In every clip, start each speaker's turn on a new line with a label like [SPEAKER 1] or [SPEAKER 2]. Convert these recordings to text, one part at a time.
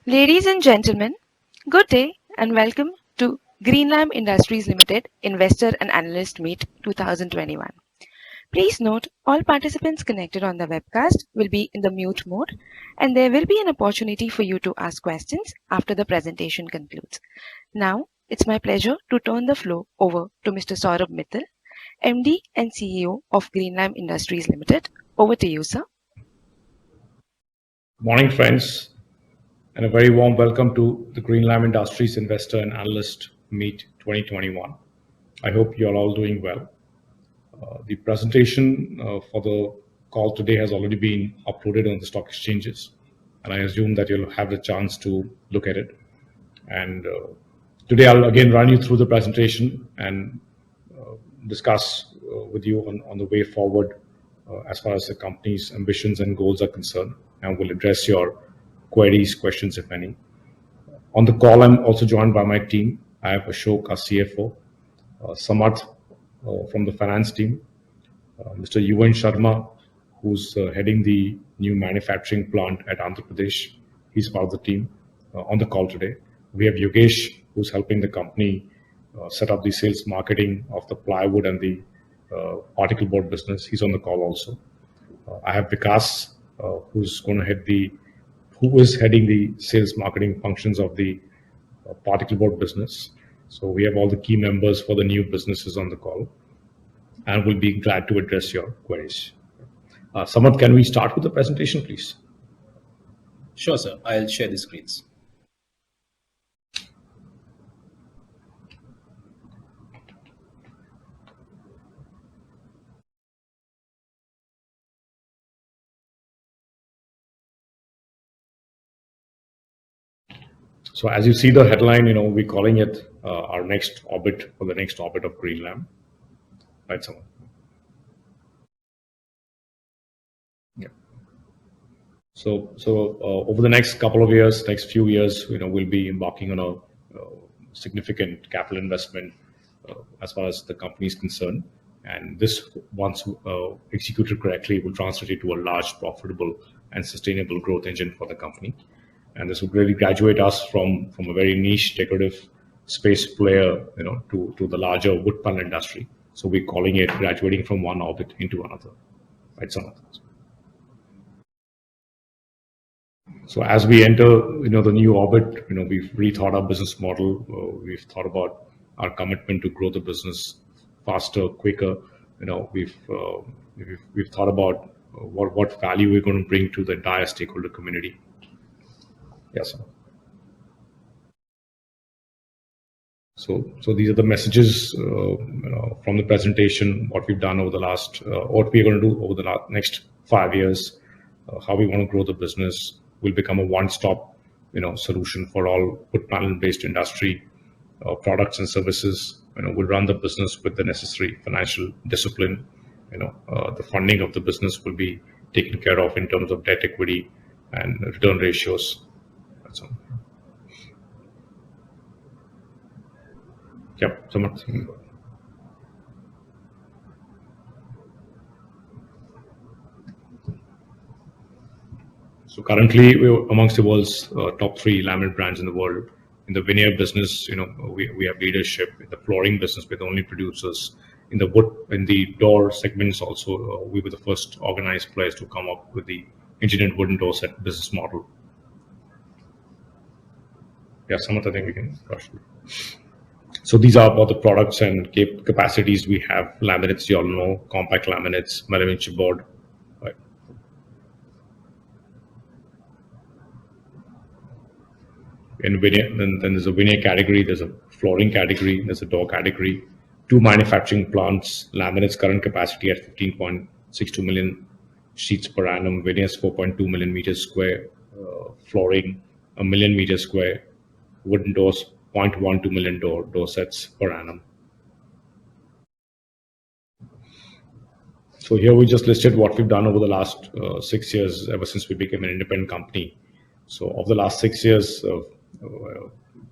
[SPEAKER 1] Ladies and gentlemen, good day and welcome to Greenlam Industries Limited Investor and Analyst Meet 2021. Please note all participants connected on the webcast will be in the mute mode and there will be an opportunity for you to ask questions after the presentation concludes. Now, it's my pleasure to turn the floor over to Mr. Saurabh Mittal, MD and CEO of Greenlam Industries Limited. Over to you, sir.
[SPEAKER 2] Morning, friends, and a very warm welcome to the Greenlam Industries Investor and Analyst Meet 2021. I hope you're all doing well. The presentation for the call today has already been uploaded on the stock exchanges, and I assume that you'll have the chance to look at it. And today I'll again run you through the presentation and discuss with you on the way forward as far as the company's ambitions and goals are concerned, and we'll address your queries, questions, if any. On the call, I'm also joined by my team. I have Ashok, our CFO, Samarth from the finance team, Mr. Yuvan Sharma, who's heading the new manufacturing plant at Andhra Pradesh. He's part of the team on the call today. We have Yogesh, who's helping the company set up the sales marketing of the plywood and the particle board business. He's on the call also. I have Vikas, who is heading the sales marketing functions of the particle board business. So we have all the key members for the new businesses on the call, and we'll be glad to address your queries. Samarth, can we start with the presentation, please?
[SPEAKER 3] Sure, sir. I'll share the screens.
[SPEAKER 2] So as you see the headline, we're calling it our next orbit, or the next orbit of Greenlam. Right, Samarth? Yeah. So over the next couple of years, next few years, we'll be embarking on a significant capital investment as far as the company is concerned. And this, once executed correctly, will translate into a large, profitable, and sustainable growth engine for the company. And this would really graduate us from a very niche decorative space player, to the larger wood panel industry. So we're calling it graduating from one orbit into another. Right, Samarth? So as we enter, the new orbit, we've rethought our business model. We've thought about our commitment to grow the business faster, quicker. We've thought about what value we're going to bring to the entire stakeholder community. Yes, sir. So these are the messages from the presentation, what we've done over the last, what we're going to do over the next 5 years, how we want to grow the business. We'll become a one-stop, solution for all wood panel-based industry products and services. We'll run the business with the necessary financial discipline. The funding of the business will be taken care of in terms of debt equity and return ratios. So, yeah, Samarth. So currently, we're amongst the world's top 3 laminate brands in the world. In the veneer business, we have leadership. In the flooring business, we're the only producers. In the door segments also, we were the first organized players to come up with the engineered wooden door set business model. Yeah, Samarth, I think we can rush. So these are about the products and capacities we have. Laminates, you all know, compact laminates, melamine chipboard. Right. In veneer, then there's a veneer category, there's a flooring category, there's a door category. 2 manufacturing plants, laminates current capacity at 15.62 million sheets per annum, veneers 4.2 million meters square, flooring 1 million meters square, wooden doors 0.12 million door sets per annum. So here we just listed what we've done over the last 6 years, ever since we became an independent company. So of the last 6 years,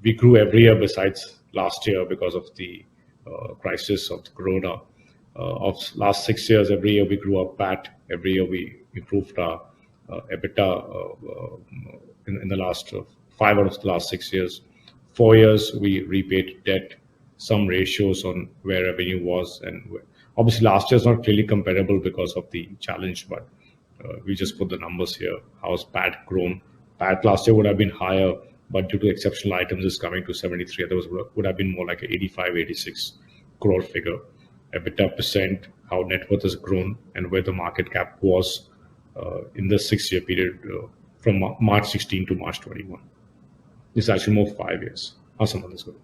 [SPEAKER 2] we grew every year besides last year because of the crisis of the corona. Of last 6 years, every year we grew our PAT. Every year we improved our EBITDA in the last 5 out of the last 6 years. 4 years, we repaid debt, some ratios on where revenue was. And obviously, last year is not clearly comparable because of the challenge, but we just put the numbers here. How's PAT grown? PAT last year would have been higher, but due to exceptional items, is coming to 73. Others would have been more like a 85, 86 crore figure. EBITDA percent, how net worth has grown, and where the market cap was in the 6-year period from March 16 to March 21. It's actually more 5 years. Awesome on this one.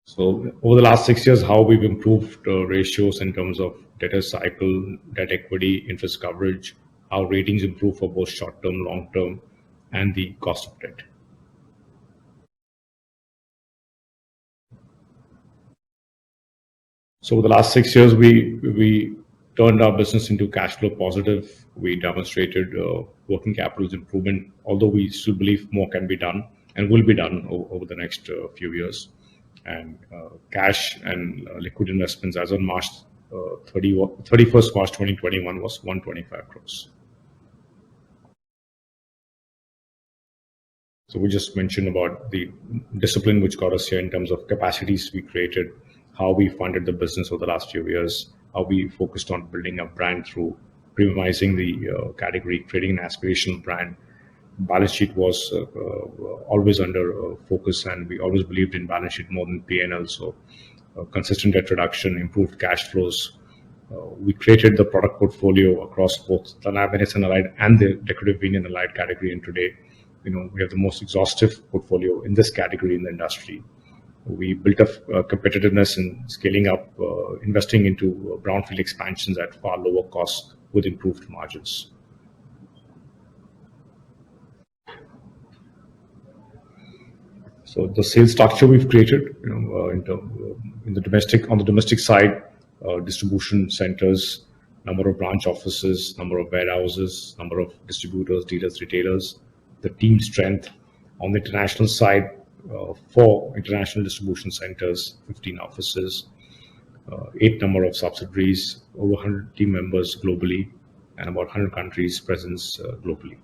[SPEAKER 2] So over the last 6 years, how we've improved ratios in terms of debtor cycle, debt equity, interest coverage, how ratings improve for both short-term, long-term, and the cost of debt. So over the last 6 years, we turned our business into cash flow positive. We demonstrated working capital's improvement, although we still believe more can be done and will be done over the next few years. And cash and liquid investments as on March 31st March 2021 was 125 crores. So we just mentioned about the discipline which got us here in terms of capacities we created, how we funded the business over the last few years, how we focused on building a brand through premiumizing the category, creating an aspirational brand. Balance sheet was always under focus, and we always believed in balance sheet more than P&L. So consistent debt reduction, improved cash flows. We created the product portfolio across both the laminates and allied and the decorative veneer and allied category. And today, we have the most exhaustive portfolio in this category in the industry. We built up competitiveness in scaling up, investing into brownfield expansions at far lower costs with improved margins. So the sales structure we've created, on the domestic side, distribution centers, number of branch offices, number of warehouses, number of distributors, dealers, retailers, the team strength. On the international side, 4 international distribution centers, 15 offices, 8 number of subsidiaries, over 100 team members globally, and about 100 countries presence globally.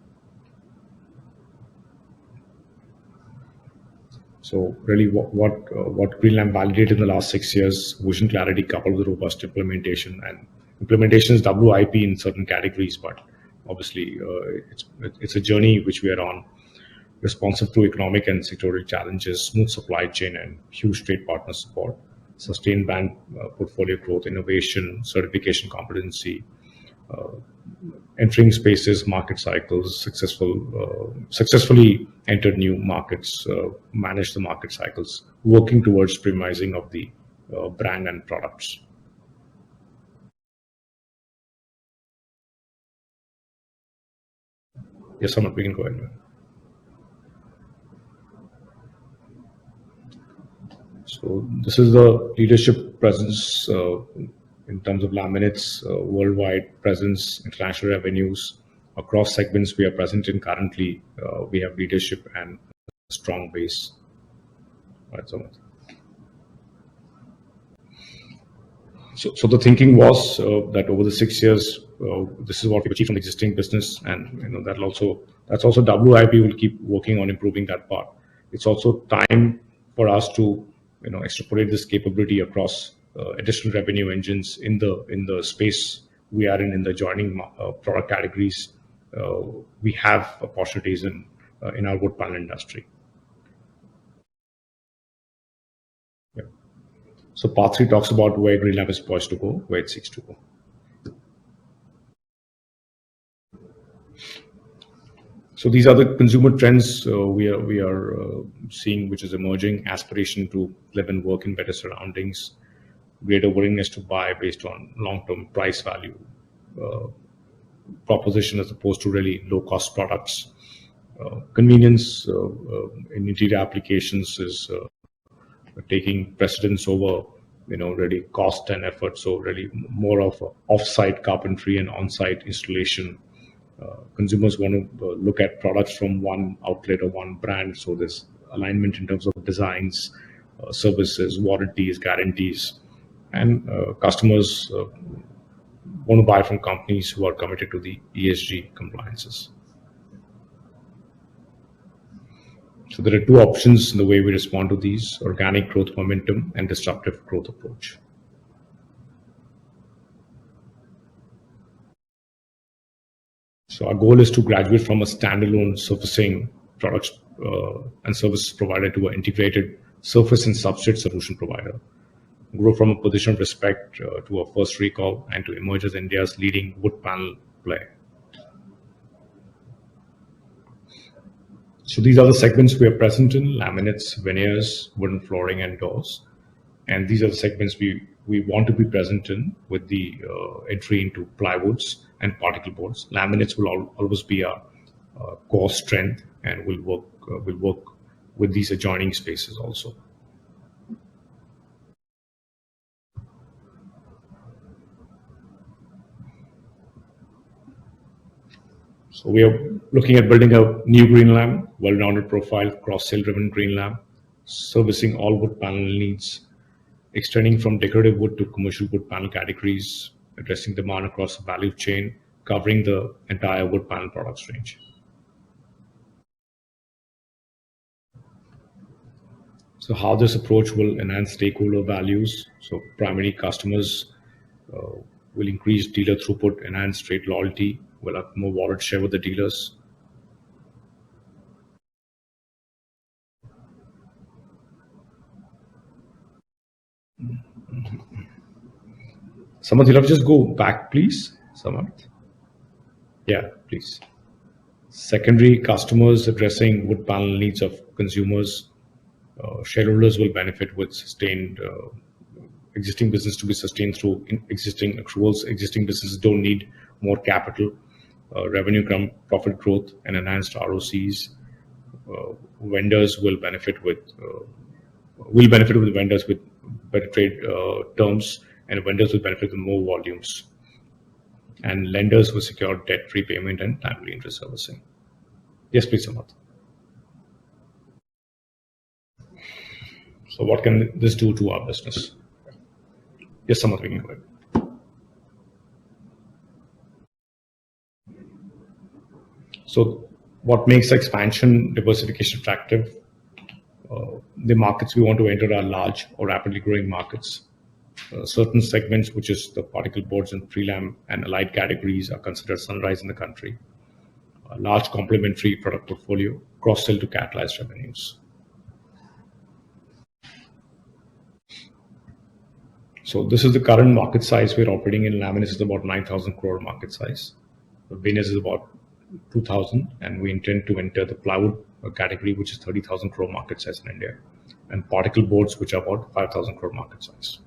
[SPEAKER 2] So really what Greenlam validated in the last 6 years, vision clarity coupled with robust implementation. And implementation is WIP in certain categories, but obviously it's a journey which we are on, responsive to economic and sectoral challenges, smooth supply chain and huge trade partner support, sustained brand portfolio growth, innovation, certification competency, entering spaces, market cycles, successfully entered new markets, manage the market cycles, working towards premiumizing of the brand and products. Yes, Samant, we can go ahead. So this is the leadership presence in terms of laminates, worldwide presence, international revenues. Across segments we are present in currently, we have leadership and a strong base. All right, so the thinking was that over the 6 years, this is what we achieved from the existing business, and that's also WIP will keep working on improving that part. It's also time for us to extrapolate this capability across additional revenue engines in the space we are in the joining product categories. We have opportunities in our wood panel industry. Yeah. So part 3 talks about where Greenlam is poised to go, where it seeks to go. So these are the consumer trends we are seeing, which is emerging: aspiration to live and work in better surroundings, greater willingness to buy based on long-term price value proposition as opposed to really low-cost products. Convenience in interior applications is taking precedence over really cost and effort. So really more of off-site carpentry and on-site installation. Consumers want to look at products from one outlet or one brand, so there's alignment in terms of designs, services, warranties, guarantees, and customers want to buy from companies who are committed to the ESG compliances. So there are two options in the way we respond to these: organic growth momentum and disruptive growth approach. So our goal is to graduate from a standalone surfacing products and services provider to an integrated surface and substrate solution provider, grow from a position of respect to a first recall, and to emerge as India's leading wood panel player. So these are the segments we are present in: laminates, veneers, wooden flooring, and doors. And these are the segments we want to be present in, with the entry into plywoods and particle boards. Laminates will always be our core strength, and will work with these adjoining spaces also. So we are looking at building a new Greenlam, well-rounded profile, cross-sale driven Greenlam, servicing all wood panel needs, extending from decorative wood to commercial wood panel categories, addressing demand across the value chain, covering the entire wood panel products range. So how this approach will enhance stakeholder values. So primary customers will increase dealer throughput, enhance trade loyalty, will have more wallet share with the dealers. Samarth, you'll have to just go back, please. Samarth. Yeah, please. Secondary customers addressing wood panel needs of consumers. Shareholders will benefit with sustained existing business to be sustained through existing accruals. Existing businesses don't need more capital. Revenue profit growth and enhanced ROCs. Vendors will benefit with vendors with better trade terms, and vendors will benefit with more volumes. And lenders will secure debt repayment and timely interest servicing. Yes, please, Samarth. So what can this do to our business? Yes, Samarth, we can go ahead. So what makes expansion diversification attractive? The markets we want to enter are large or rapidly growing markets. Certain segments, which is the particle boards and prelam and allied categories, are considered sunrise in the country. A large complementary product portfolio, cross-sell to catalyze revenues. So this is the current market size we're operating in. Laminates is about 9,000 crore market size. Veneers is about 2,000, and we intend to enter the plywood category, which is 30,000 crore market size in India, and particle boards, which are about 5,000 crore market size.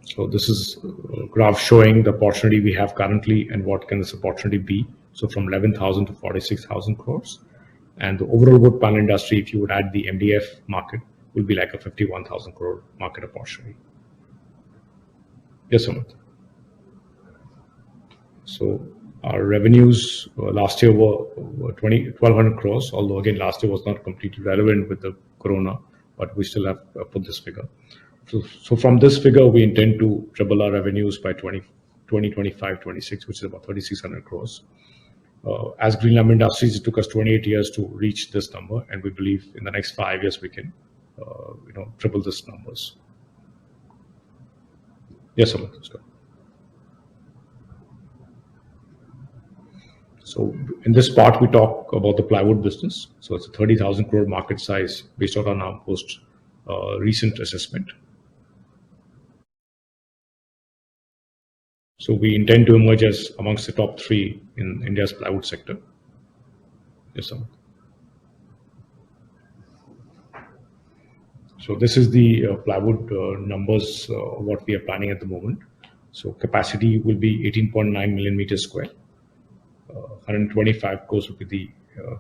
[SPEAKER 2] So this is a graph showing the opportunity we have currently and what can this opportunity be. So from 11,000 to 46,000 crores, and the overall wood panel industry, if you would add the MDF market, will be like a 51,000 crore market opportunity. Yes, Amit. So our revenues last year were 1,200 crores, although again last year was not completely relevant with the corona, but we still have put this figure. So from this figure, we intend to triple our revenues by 2025, 26, which is about 3,600 crores. As Greenlam Industries, it took us 28 years to reach this number, and we believe in the next 5 years we can, triple this numbers. Yes, Amit, let's go. So in this part, we talk about the plywood business. So it's a 30,000 crore market size based on our post recent assessment. So we intend to emerge as amongst the top 3 in India's plywood sector. Yes, sir. So this is the plywood numbers, what we are planning at the moment. So capacity will be 18.9 million meters square. 125 crores will be the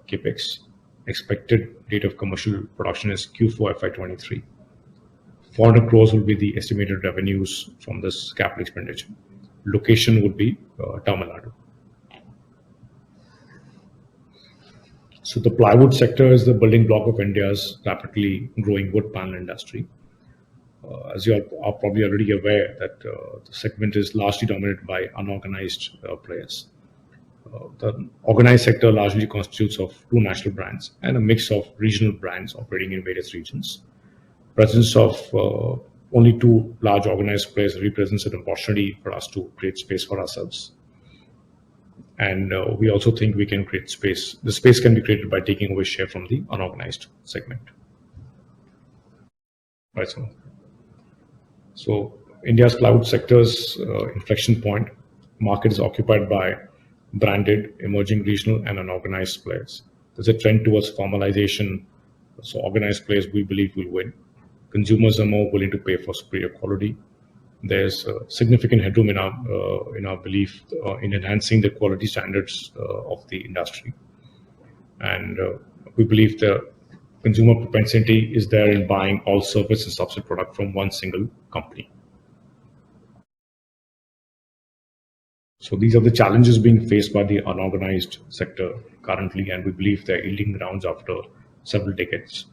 [SPEAKER 2] capex. Expected date of commercial production is Q4 FY23. 400 crores will be the estimated revenues from this capital expenditure. Location would be Tamil Nadu. So the plywood sector is the building block of India's rapidly growing wood panel industry. As you are probably already aware that the segment is largely dominated by unorganized players. The organized sector largely constitutes of two national brands and a mix of regional brands operating in various regions. Presence of only two large organized players represents an opportunity for us to create space for ourselves. And we also think we can create space. The space can be created by taking away share from the unorganized segment. Right. So India's cloud sector's inflection point market is occupied by branded, emerging regional and unorganized players. There's a trend towards formalization. So organized players, we believe, will win. Consumers are more willing to pay for superior quality. There's significant headroom in our belief in enhancing the quality standards of the industry, and we believe the consumer propensity is there in buying all service and subsidy product from one single company. So these are the challenges being faced by the unorganized sector currently, and we believe they're yielding grounds after several decades.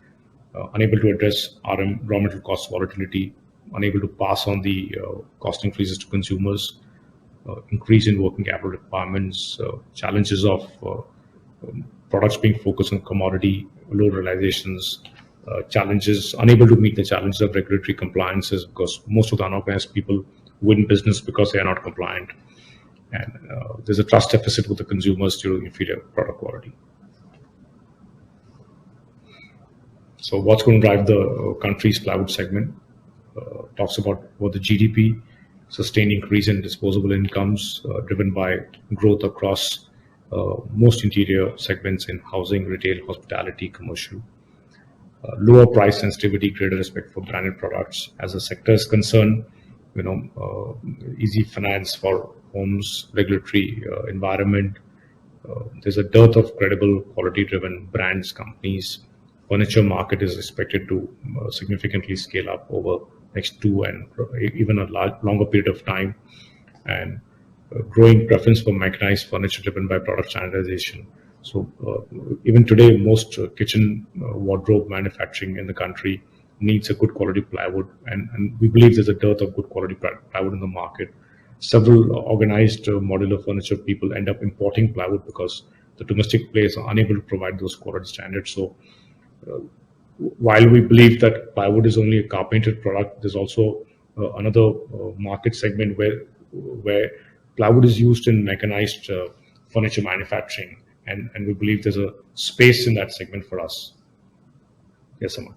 [SPEAKER 2] Unable to address raw material cost volatility, unable to pass on the cost increases to consumers, increase in working capital requirements, challenges of products being focused on commodity, low realizations, challenges, unable to meet the challenges of regulatory compliances because most of the unorganized people win business because they are not compliant. And there's a trust deficit with the consumers due to inferior product quality. So what's going to drive the country's plywood segment? Talks about what the GDP, sustained increase in disposable incomes driven by growth across most interior segments in housing, retail, hospitality, commercial. Lower price sensitivity, greater respect for branded products. As the sector is concerned, easy finance for homes, regulatory environment. There's a dearth of credible, quality-driven brands, companies. Furniture market is expected to significantly scale up over next 2 and even a longer period of time, and growing preference for mechanized furniture driven by product standardization. So even today, most kitchen wardrobe manufacturing in the country needs a good quality plywood, and we believe there's a dearth of good quality plywood in the market. Several organized modular furniture people end up importing plywood because the domestic players are unable to provide those quality standards. So while we believe that plywood is only a carpentered product, there's also another market segment where plywood is used in mechanized furniture manufacturing, and we believe there's a space in that segment for us. Yes, Samant.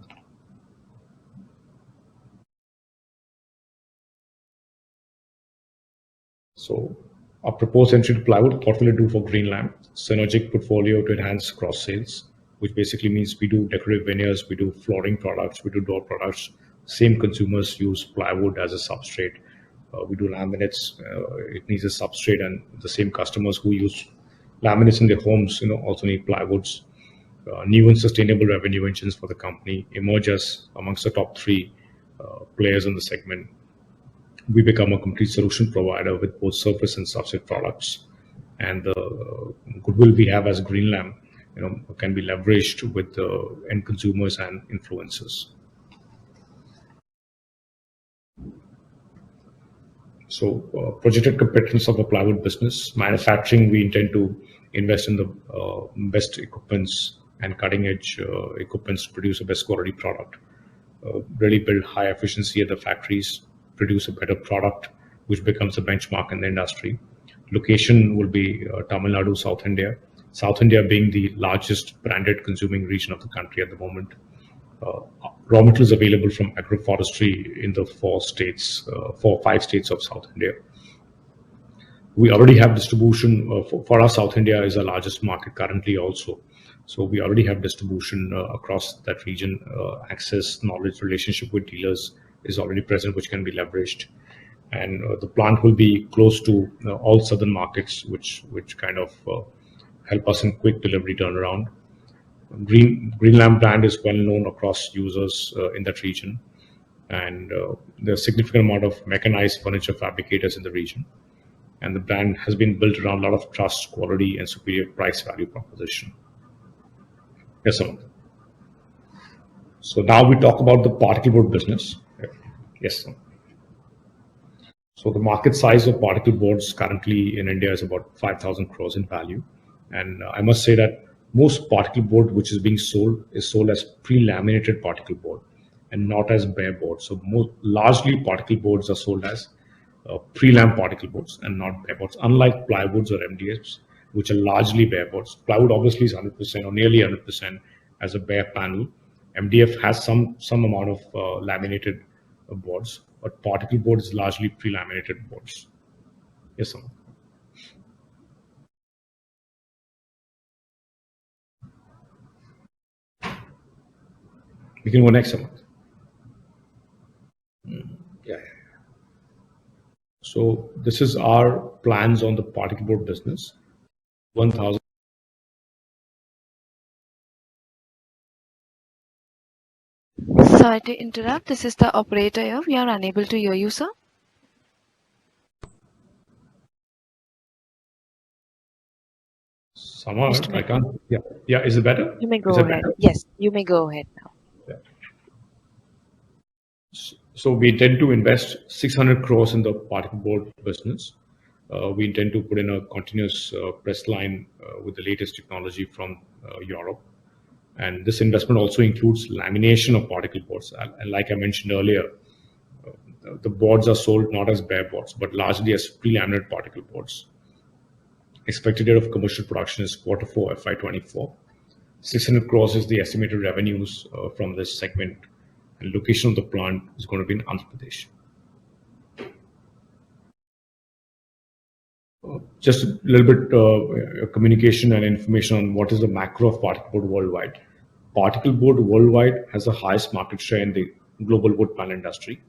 [SPEAKER 2] So our proposed entry to plywood, what will it do for Greenlam? Synergic portfolio to enhance cross sales, which basically means we do decorative veneers, we do flooring products, we do door products. Same consumers use plywood as a substrate. We do laminates, it needs a substrate, and the same customers who use laminates in their homes, also need plywoods. New and sustainable revenue engines for the company emerge as amongst the top 3 players in the segment. We become a complete solution provider with both surface and substrate products, and the goodwill we have as Greenlam, can be leveraged with the end consumers and influencers. So projected competitiveness of the plywood business. Manufacturing, we intend to invest in the best equipments and cutting edge equipments to produce a best quality product. Really build high efficiency at the factories, produce a better product, which becomes a benchmark in the industry. Location will be Tamil Nadu, South India. South India being the largest branded consuming region of the country at the moment. Raw materials available from agroforestry in the 5 states of South India. We already have distribution for us. South India is our largest market currently also. So we already have distribution across that region. Access, knowledge, relationship with dealers is already present, which can be leveraged. And the plant will be close to all southern markets, which kind of help us in quick delivery turnaround. Greenlam brand is well known across users in that region, and there's a significant amount of mechanized furniture fabricators in the region, and the brand has been built around a lot of trust, quality, and superior price value proposition. Yes, sir. So now we talk about the particle board business. Yes, sir. So the market size of particle boards currently in India is about 5,000 crores in value. And I must say that most particle board which is being sold is sold as pre-laminated particle board and not as bare board. So largely particle boards are sold as pre-lam particle boards and not bare boards, unlike plywoods or MDFs, which are largely bare boards. Plywood obviously is 100% or nearly 100% as a bare panel. MDF has some amount of laminated boards, but particle board is largely pre-laminated boards. Yes, sir. We can go next, sir. Yeah. So this is our plans on the particle board business. 1,000.
[SPEAKER 1] Sorry to interrupt. This is the operator here. We are unable to hear you, sir.
[SPEAKER 2] Somehow
[SPEAKER 1] Mr.
[SPEAKER 2] I can't. Yeah. Yeah. Is it better?
[SPEAKER 1] You may go
[SPEAKER 2] Is it
[SPEAKER 1] ahead.
[SPEAKER 2] better?
[SPEAKER 1] Yes, you may go ahead now.
[SPEAKER 2] So we intend to invest 600 crores in the particle board business. We intend to put in a continuous press line with the latest technology from Europe. And this investment also includes lamination of particle boards. And like I mentioned earlier, the boards are sold not as bare boards, but largely as pre-laminated particle boards. Expected date of commercial production is Q4 FY24. 600 crores is the estimated revenues from this segment. And location of the plant is going to be in Andhra Pradesh. Just a little bit communication and information on what is the macro of particle board worldwide. Particle board worldwide has the highest market share in the global wood panel industry,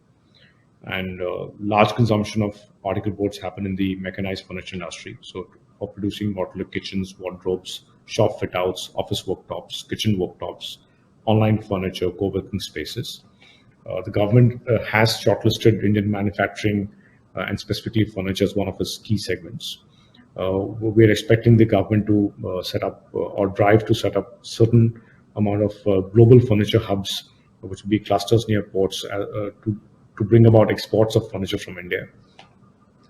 [SPEAKER 2] and large consumption of particle boards happen in the mechanized furniture industry. So for producing modular kitchens, wardrobes, shop fit outs, office worktops, kitchen worktops, online furniture, co-working spaces. The government has shortlisted Indian manufacturing and specifically furniture as one of its key segments. We're expecting the government to set up or drive to set up certain amount of global furniture hubs, which will be clusters near ports to bring about exports of furniture from India.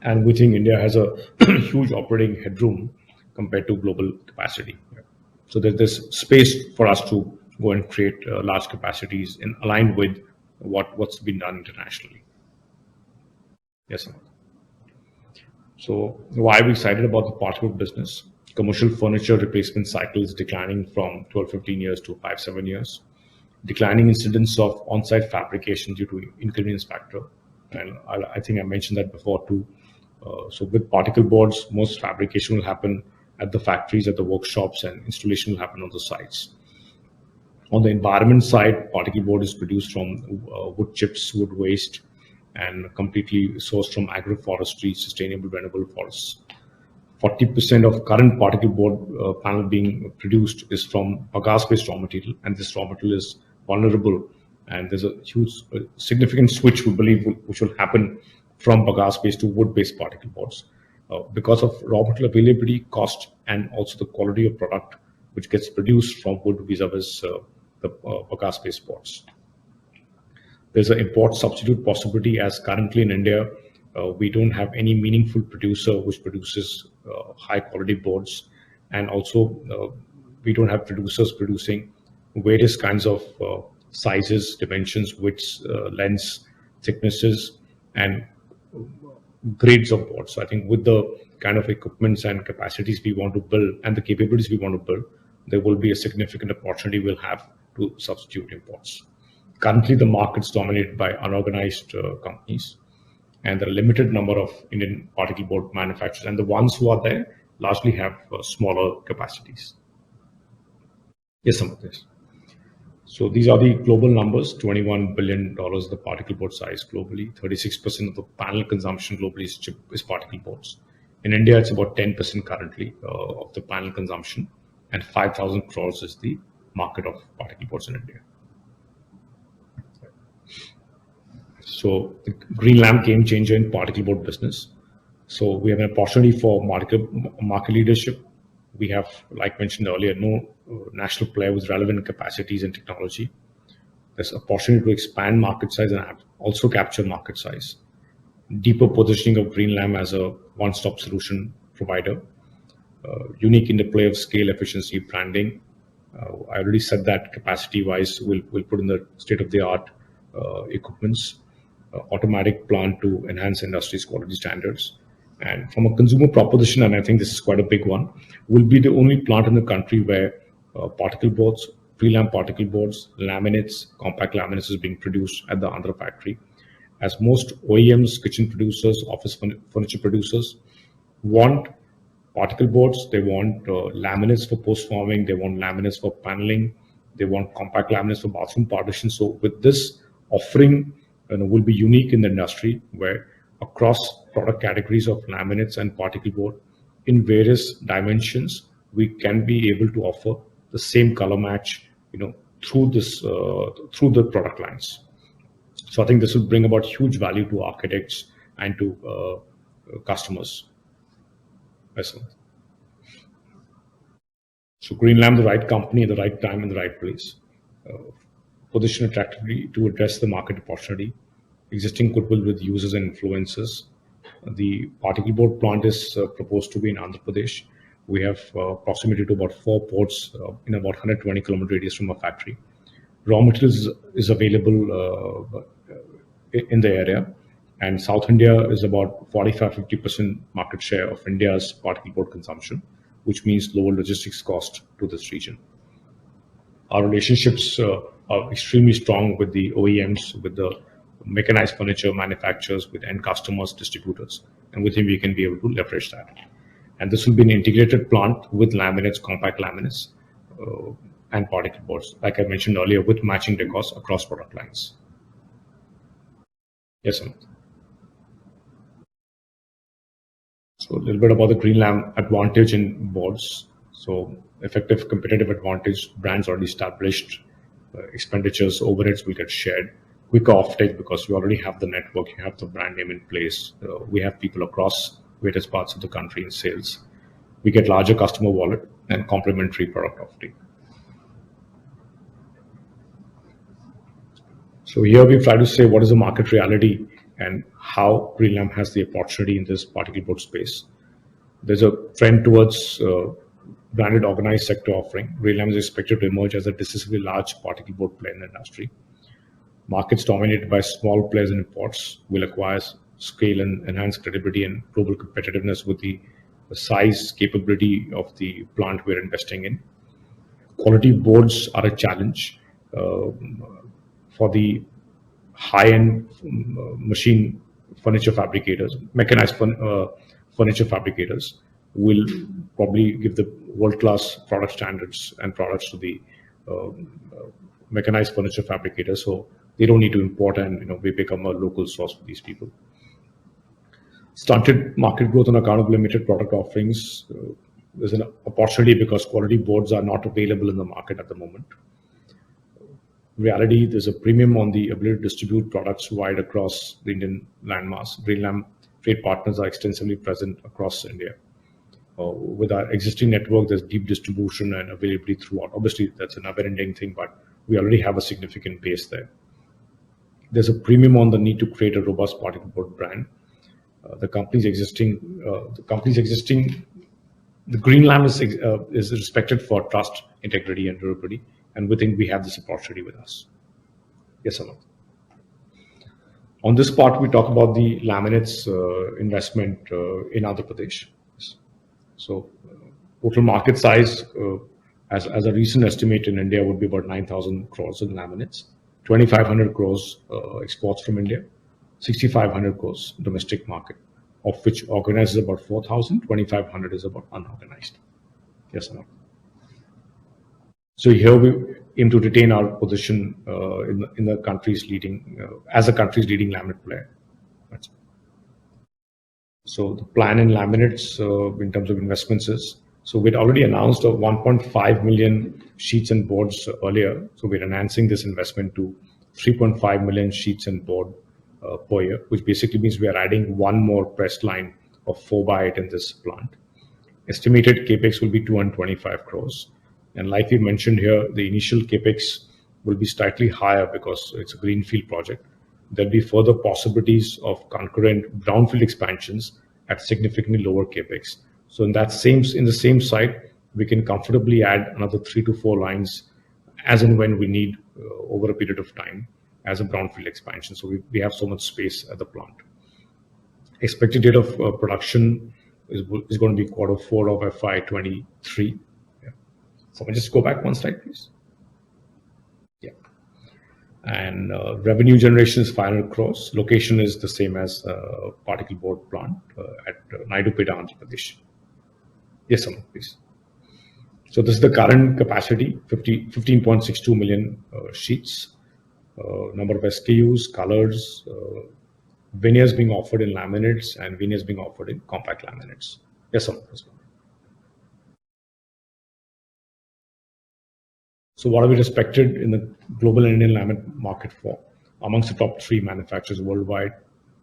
[SPEAKER 2] And we think India has a huge operating headroom compared to global capacity. So there's space for us to go and create large capacities in aligned with what's been done internationally. Yes, sir. So why are we excited about the particle business? Commercial furniture replacement cycle is declining from 12-15 years to 5-7 years. Declining incidence of on-site fabrication due to inconvenience factor. And I think I mentioned that before too. So with particle boards, most fabrication will happen at the factories, at the workshops, and installation will happen on the sites. On the environment side, particle board is produced from wood chips, wood waste, and completely sourced from agroforestry, sustainable renewable forests. 40% of current particle board panel being produced is from bagasse-based raw material, and this raw material is vulnerable. And there's a huge, significant switch, we believe, which will happen from bagasse-based to wood-based particle boards because of raw material availability, cost, and also the quality of product which gets produced from wood vis-a-vis the bagasse-based boards. There's an import substitute possibility, as currently in India, we don't have any meaningful producer which produces high quality boards, and also we don't have producers producing various kinds of sizes, dimensions, widths, lengths, thicknesses, and grades of boards. So I think with the kind of equipments and capacities we want to build and the capabilities we want to build, there will be a significant opportunity we'll have to substitute imports. Currently, the market is dominated by unorganized companies, and there are a limited number of Indian particle board manufacturers, and the ones who are there largely have smaller capacities. Yes, some of this. So these are the global numbers: $21 billion the particle board size globally. 36% of the panel consumption globally is particle boards. In India, it's about 10% currently of the panel consumption, and 5,000 crores is the market of particle boards in India. So the Greenlam game changer in particle board business. So we have an opportunity for market leadership. We have, like mentioned earlier, no national player with relevant capacities and technology. There's opportunity to expand market size and also capture market size. deeper positioning of Greenlam as a one-stop solution provider, unique interplay of scale, efficiency, branding. I already said that capacity-wise, we'll put in the state-of-the-art equipments, automatic plant to enhance industry's quality standards. And from a consumer proposition, and I think this is quite a big one, we'll be the only plant in the country where particle boards, prelam particle boards, laminates, compact laminates is being produced at the Andhra factory. As most OEMs, kitchen producers, office furniture producers want particle boards, they want laminates for post-forming, they want laminates for paneling, they want compact laminates for bathroom partitions. So with this offering, will be unique in the industry where across product categories of laminates and particle board in various dimensions, we can be able to offer the same color match, through this through the product lines. So I think this will bring about huge value to architects and to customers. Excellent. So Greenlam, the right company at the right time in the right place. Position attractively to address the market opportunity, existing goodwill with users and influencers. The particle board plant is proposed to be in Andhra Pradesh. We have proximity to about 4 ports in about 120 kilometer radius from our factory. Raw materials is available in the area, and South India is about 45-50% market share of India's particle board consumption, which means lower logistics cost to this region. Our relationships are extremely strong with the OEMs, with the mechanized furniture manufacturers, with end customers, distributors, and with him we can be able to leverage that. And this will be an integrated plant with laminates, compact laminates, and particle boards, like I mentioned earlier, with matching decors across product lines. Yes, Amit. So a little bit about the Greenlam advantage in boards. So effective competitive advantage, brands already established, expenditures, overheads will get shared. Quicker offtake because you already have the network, you have the brand name in place. We have people across various parts of the country in sales. We get larger customer wallet and complementary product offtake. So here we try to say what is the market reality and how Greenlam has the opportunity in this particle board space. There's a trend towards branded organized sector offering. Greenlam is expected to emerge as a decisively large particle board player in the industry. Markets dominated by small players and imports will acquire scale and enhance credibility and global competitiveness with the size, capability of the plant we're investing in. Quality boards are a challenge for the high-end machine furniture fabricators, mechanized furniture fabricators will probably give the world-class product standards and products to the mechanized furniture fabricators. So they don't need to import, and we become a local source for these people. Stunted market growth on account of limited product offerings. There's an opportunity because quality boards are not available in the market at the moment. In reality, there's a premium on the ability to distribute products wide across the Indian landmass. Greenlam trade partners are extensively present across India. With our existing network, there's deep distribution and availability throughout. Obviously, that's a never-ending thing, but we already have a significant base there. There's a premium on the need to create a robust particle board brand. The Greenlam is respected for trust, integrity, and durability, and we think we have this opportunity with us. Yes, Amit. On this part, we talk about the laminates investment in Andhra Pradesh. So, total market size, as a recent estimate in India, would be about 9,000 crores in laminates, 2,500 crores exports from India, 6,500 crores domestic market, of which organized is about 4,000, 2,500 is about unorganized. Yes, Amit. So here we aim to retain our position in the country's leading, as a country's leading laminate player. So the plan in laminates in terms of investments is, so we'd already announced 1.5 million sheets and boards earlier. So we're enhancing this investment to 3.5 million sheets and board per year, which basically means we are adding one more press line of 4x8 in this plant. Estimated capex will be 225 crores. And like we mentioned here, the initial capex will be slightly higher because it's a greenfield project. there'll be further possibilities of concurrent brownfield expansions at significantly lower capex. So in the same site, we can comfortably add another 3 to 4 lines as and when we need over a period of time as a brownfield expansion. So we have so much space at the plant. Expected date of production is going to be Q4 of FY23. Yeah. So I'll just go back one slide, please. Yeah. And revenue generation is 500 crores. Location is the same as particle board plant at Naidupeta, Andhra Pradesh. Yes, Aman, please. So this is the current capacity, 15.62 million sheets. Number of SKUs, colors, veneers being offered in laminates and veneers being offered in compact laminates. Yes, Aman. So what are we respected in the global and Indian laminate market for? Amongst the top 3 manufacturers worldwide,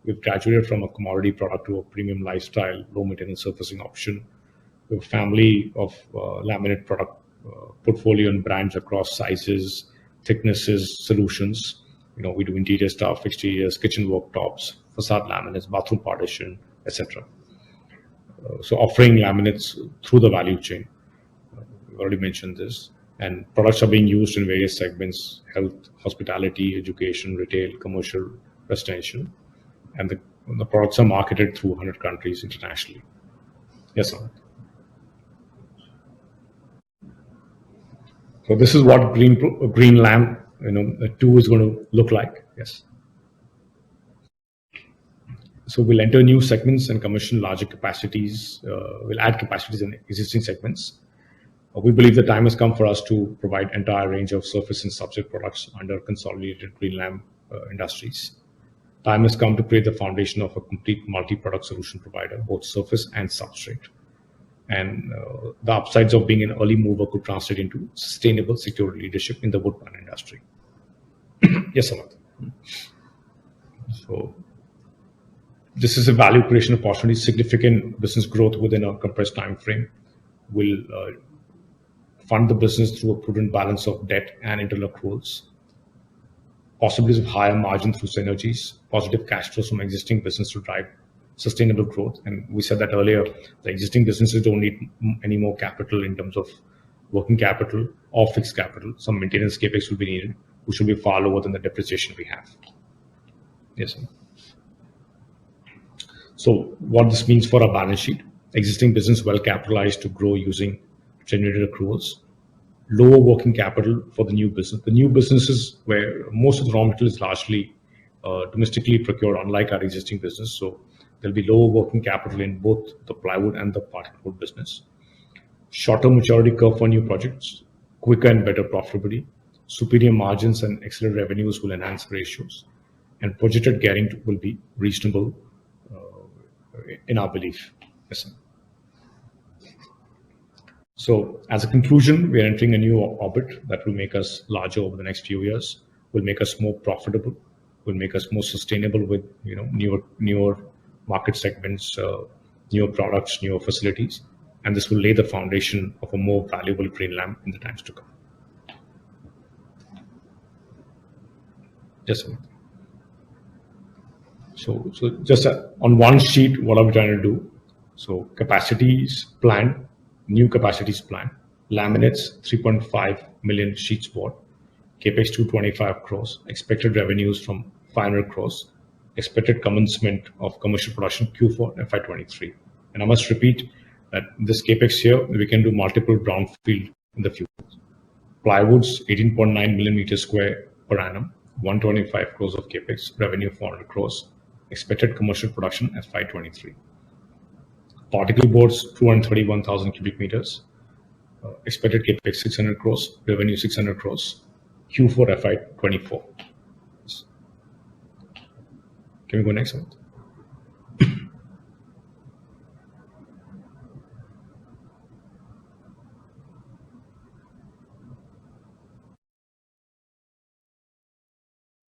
[SPEAKER 2] we've graduated from a commodity product to a premium lifestyle, low maintenance surfacing option. We have a family of laminate product portfolio and brands across sizes, thicknesses, solutions. We do interior stuff, exteriors, kitchen worktops, facade laminates, bathroom partition, etc. So offering laminates through the value chain. We've already mentioned this. And products are being used in various segments: health, hospitality, education, retail, commercial, residential. And the products are marketed through 100 countries internationally. Yes, sir. So this is what Greenlam 2 is going to look like. Yes. So we'll enter new segments and commission larger capacities. We'll add capacities in existing segments. We believe the time has come for us to provide entire range of surface and substrate products under consolidated Greenlam Industries. Time has come to create the foundation of a complete multi-product solution provider, both surface and substrate. And the upsides of being an early mover could translate into sustainable, secure leadership in the wood panel industry. Yes, Samant. So this is a value creation opportunity. Significant business growth within a compressed time frame will fund the business through a prudent balance of debt and internal accruals. Possibilities of higher margin through synergies, positive cash flows from existing business to drive sustainable growth. And we said that earlier, the existing businesses don't need any more capital in terms of working capital or fixed capital. Some maintenance capex will be needed, which will be far lower than the depreciation we have. Yes, sir. So what this means for our balance sheet: existing business well capitalized to grow using generated accruals, lower working capital for the new business. The new businesses where most of the raw material is largely domestically procured, unlike our existing business. So there'll be lower working capital in both the plywood and the particle board business. Shorter maturity curve for new projects, quicker and better profitability, superior margins and excellent revenues will enhance ratios, and projected gearing will be reasonable in our belief. Yes, sir. So as a conclusion, we are entering a new orbit that will make us larger over the next few years, will make us more profitable, will make us more sustainable with newer market segments, newer products, newer facilities, and this will lay the foundation of a more valuable Greenlam in the times to come. Yes, sir. So just on one sheet, what are we trying to do? So capacities planned, new capacities planned, laminates 3.5 million sheets board, capex 225 crores, expected revenues from 500 crores, expected commencement of commercial production Q4 FY23. And I must repeat that this capex here, we can do multiple brownfield in the future. Plywoods 18.9 millimeter square per annum, 125 crores of capex, revenue 400 crores, expected commercial production at FY23. Particle boards 231,000 cubic meters, expected capex 600 crores, revenue 600 crores, Q4 FY24. Can we go next one?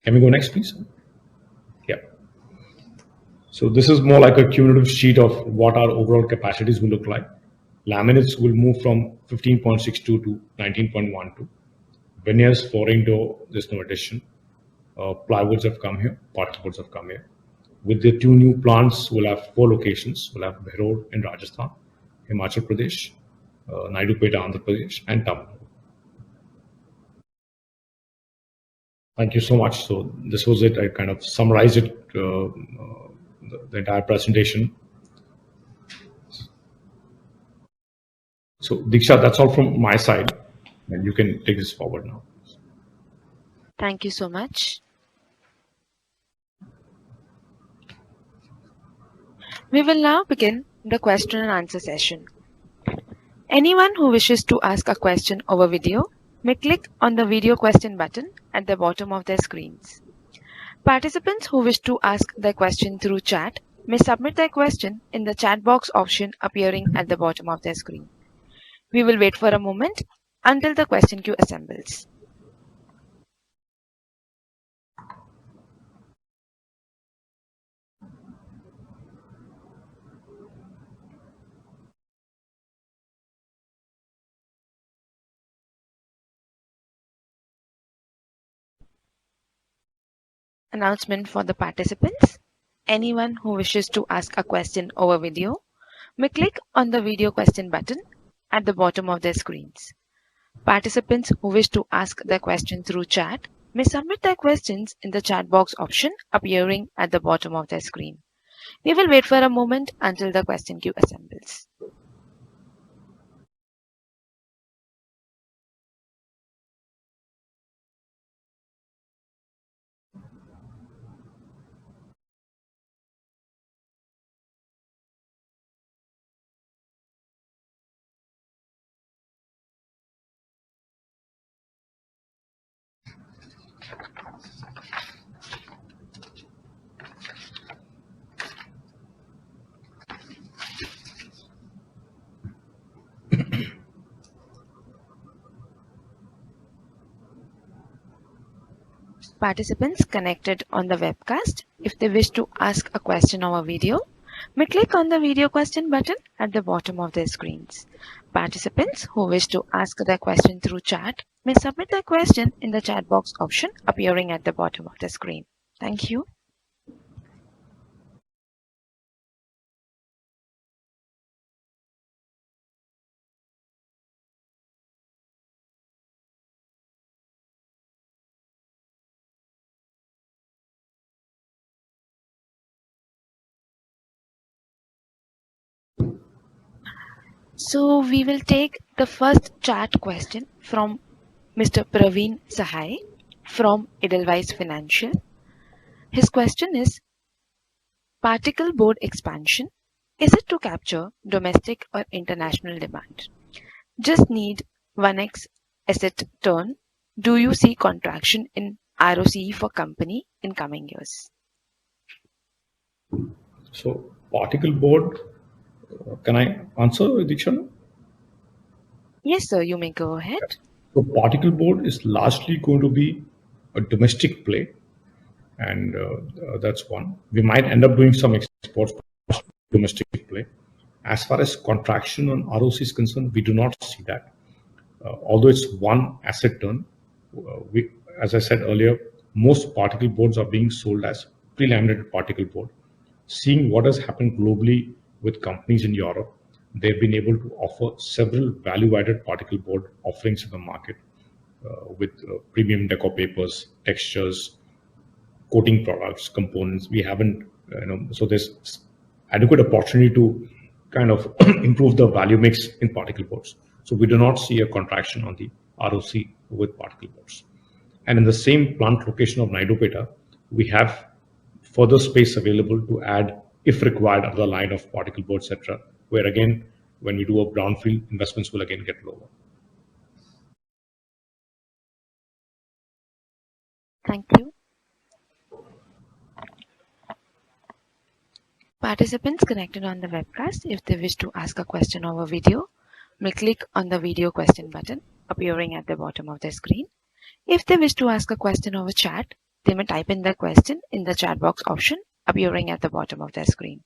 [SPEAKER 2] Can we go next, please? Yeah. So this is more like a cumulative sheet of what our overall capacities will look like. Laminates will move from 15.62 to 19.12. Veneers, 4 indoor, there's no addition. Plywoods have come here, particle boards have come here. With the 2 new plants, we'll have 4 locations. We'll have Behror in Rajasthan, Himachal Pradesh, Naidupeta, Andhra Pradesh, and Tamil Nadu. Thank you so much. So this was it. I kind of summarized it, the entire presentation. So Diksha, that's all from my side, and you can take this forward now.
[SPEAKER 1] Thank you so much. We will now begin the question and answer session. Anyone who wishes to ask a question over video may click on the video question button at the bottom of their screens. Participants who wish to ask their question through chat may submit their question in the chat box option appearing at the bottom of their screen. We will wait for a moment until the question queue assembles. Announcement for the participants. Anyone who wishes to ask a question over video may click on the video question button at the bottom of their screens. Participants who wish to ask their question through chat may submit their questions in the chat box option appearing at the bottom of their screen. We will wait for a moment until the question queue assembles. Participants connected on the webcast, if they wish to ask a question over video, may click on the video question button at the bottom of their screens. Participants who wish to ask their question through chat may submit their question in the chat box option appearing at the bottom of the screen. Thank you. So we will take the first chat question from Mr. Praveen Sahai from Edelweiss Financial. His question is, particle board expansion, is it to capture domestic or international demand? Just need 1x asset turn. Do you see contraction in ROCE for company in coming years?
[SPEAKER 2] So particle board, can I answer, Diksha?
[SPEAKER 1] Yes, sir, you may go ahead.
[SPEAKER 2] So particle board is largely going to be a domestic play, and that's one. We might end up doing some exports, domestic play. As far as contraction on ROC is concerned, we do not see that. Although it's one asset turn, as I said earlier, most particle boards are being sold as pre-laminated particle board. Seeing what has happened globally with companies in Europe, they've been able to offer several value-added particle board offerings in the market with premium decor papers, textures, coating products, components. We haven't, so there's adequate opportunity to kind of improve the value mix in particle boards. So we do not see a contraction on the ROC with particle boards. And in the same plant location of Naidupeta, we have further space available to add, if required, another line of particle board, etc., where again, when we do a brownfield, investments will again get lower.
[SPEAKER 1] Thank you. Participants connected on the webcast, if they wish to ask a question over video, may click on the video question button appearing at the bottom of their screen. If they wish to ask a question over chat, they may type in their question in the chat box option appearing at the bottom of their screen.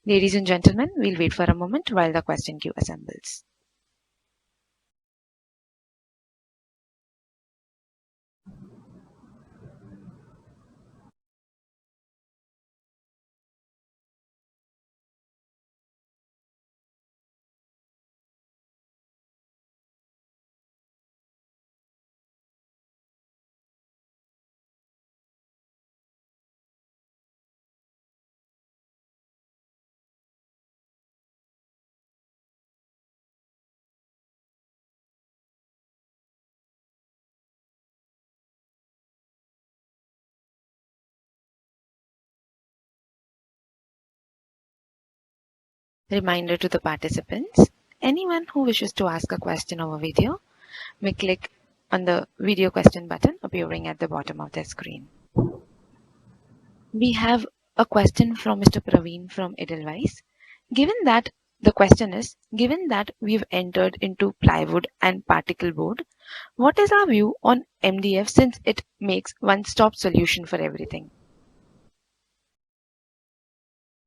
[SPEAKER 1] Ladies and gentlemen, we'll wait for a moment while the question queue assembles. Reminder to the participants, anyone who wishes to ask a question over video may click on the video question button appearing at the bottom of their screen. We have a question from Mr. Praveen from Edelweiss. Given that we've entered into plywood and particle board, what is our view on MDF since it makes one-stop solution for everything?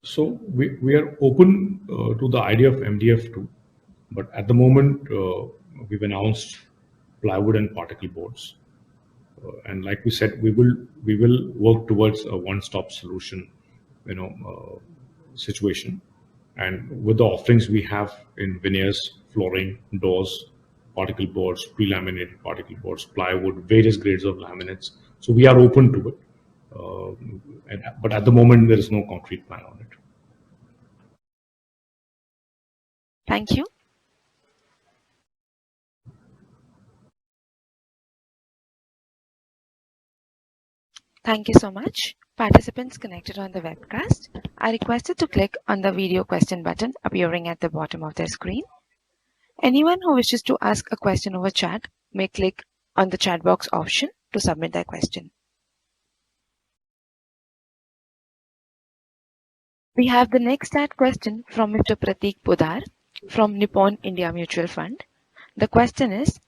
[SPEAKER 2] So we are open to the idea of MDF too, but at the moment we've announced plywood and particle boards, and like we said, we will work towards a one-stop solution, situation. And with the offerings we have in veneers, flooring, doors, particle boards, pre-laminated particle boards, plywood, various grades of laminates. So we are open to it. But at the moment, there is no concrete plan on it.
[SPEAKER 1] Thank you. Thank you so much. Participants connected on the webcast are requested to click on the video question button appearing at the bottom of their screen. Anyone who wishes to ask a question over chat may click on the chat box option to submit their question. We have the next chat question from Mr. Prateek Pudar from Nippon India Mutual Fund. The question is,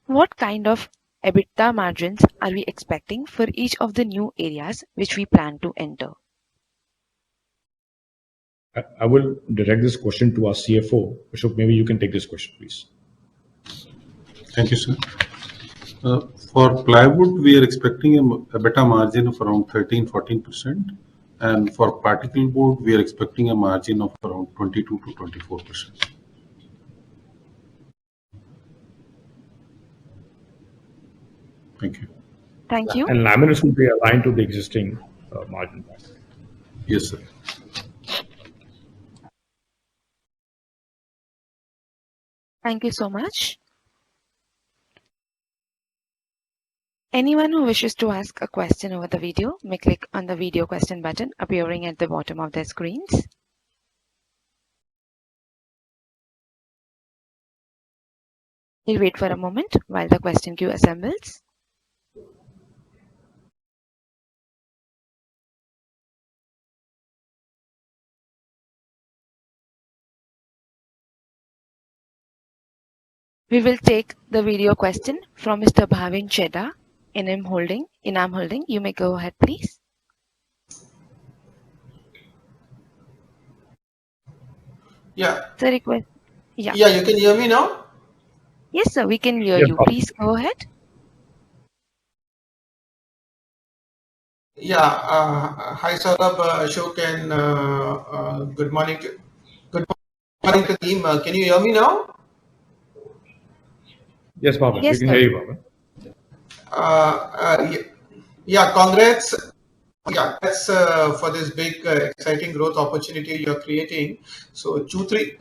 [SPEAKER 1] what kind of EBITDA margins are we expecting for each of the new areas which we plan to enter?
[SPEAKER 2] I will direct this question to our CFO. Ashok, maybe you can take this question, please.
[SPEAKER 4] Thank you, sir. For plywood, we are expecting a EBITDA margin of around 13-14%. And for particle board, we are expecting a margin of around 22 to 24%. Thank you.
[SPEAKER 1] Thank you.
[SPEAKER 2] And laminates will be aligned to the existing margin.
[SPEAKER 4] Yes, sir.
[SPEAKER 1] Thank you so much. Anyone who wishes to ask a question over the video may click on the video question button appearing at the bottom of their screens. We'll wait for a moment while the question queue assembles. We will take the video question from Mr. Bhavin Chedda, Enam Holding. You may go ahead, please.
[SPEAKER 5] Yeah.
[SPEAKER 1] Sir, request.
[SPEAKER 5] Yeah, you can hear me now?
[SPEAKER 1] Yes, sir, we can hear
[SPEAKER 2] Yes,
[SPEAKER 1] you.
[SPEAKER 2] Bhavin.
[SPEAKER 1] Please go ahead.
[SPEAKER 5] Yeah. Hi, Saurabh, Ashok, and good morning to the team. Can you hear me now?
[SPEAKER 2] Yes, Bhavin,
[SPEAKER 1] Yes,
[SPEAKER 2] we can
[SPEAKER 1] sir.
[SPEAKER 2] hear you, Bhavin.
[SPEAKER 5] Yeah, congrats. Yeah, that's for this big exciting growth opportunity you're creating. So two, three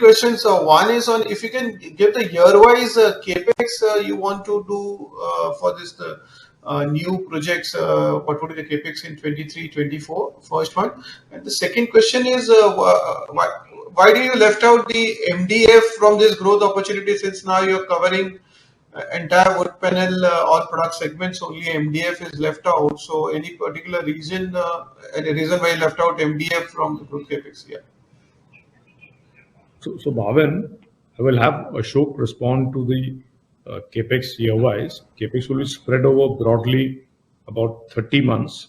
[SPEAKER 5] questions. One is on if you can give the year-wise capex you want to do for this new projects. What would be the capex in 23-24? First one. And the second question is why do you left out the MDF from this growth opportunity since now you're covering entire wood panel, all product segments, only MDF is left out. So any particular reason, any reason why you left out MDF from the group capex? Yeah.
[SPEAKER 2] So Bhavin, I will have Ashok respond to the capex year-wise. Capex will be spread over broadly about 30 months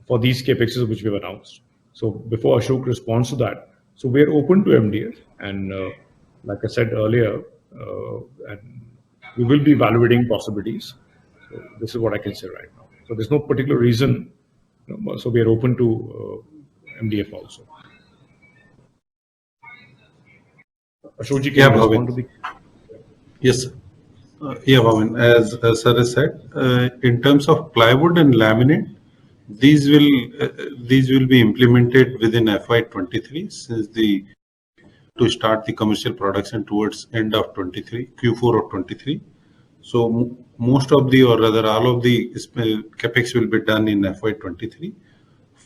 [SPEAKER 2] for these capexes which we have announced. So before Ashok responds to that, so we are open to MDF, and like I said earlier, and we will be evaluating possibilities. So this is what I can say right now. So there's no particular reason. So we are open to MDF also. Ashokji, can you respond to the?
[SPEAKER 4] Yes, sir. Yeah, Bhavin, as sir has said, in terms of plywood and laminate, these will be implemented within FY23 since to start the commercial production towards end of 23, Q4 of 23. So most of the, or rather all of the capex will be done in FY23.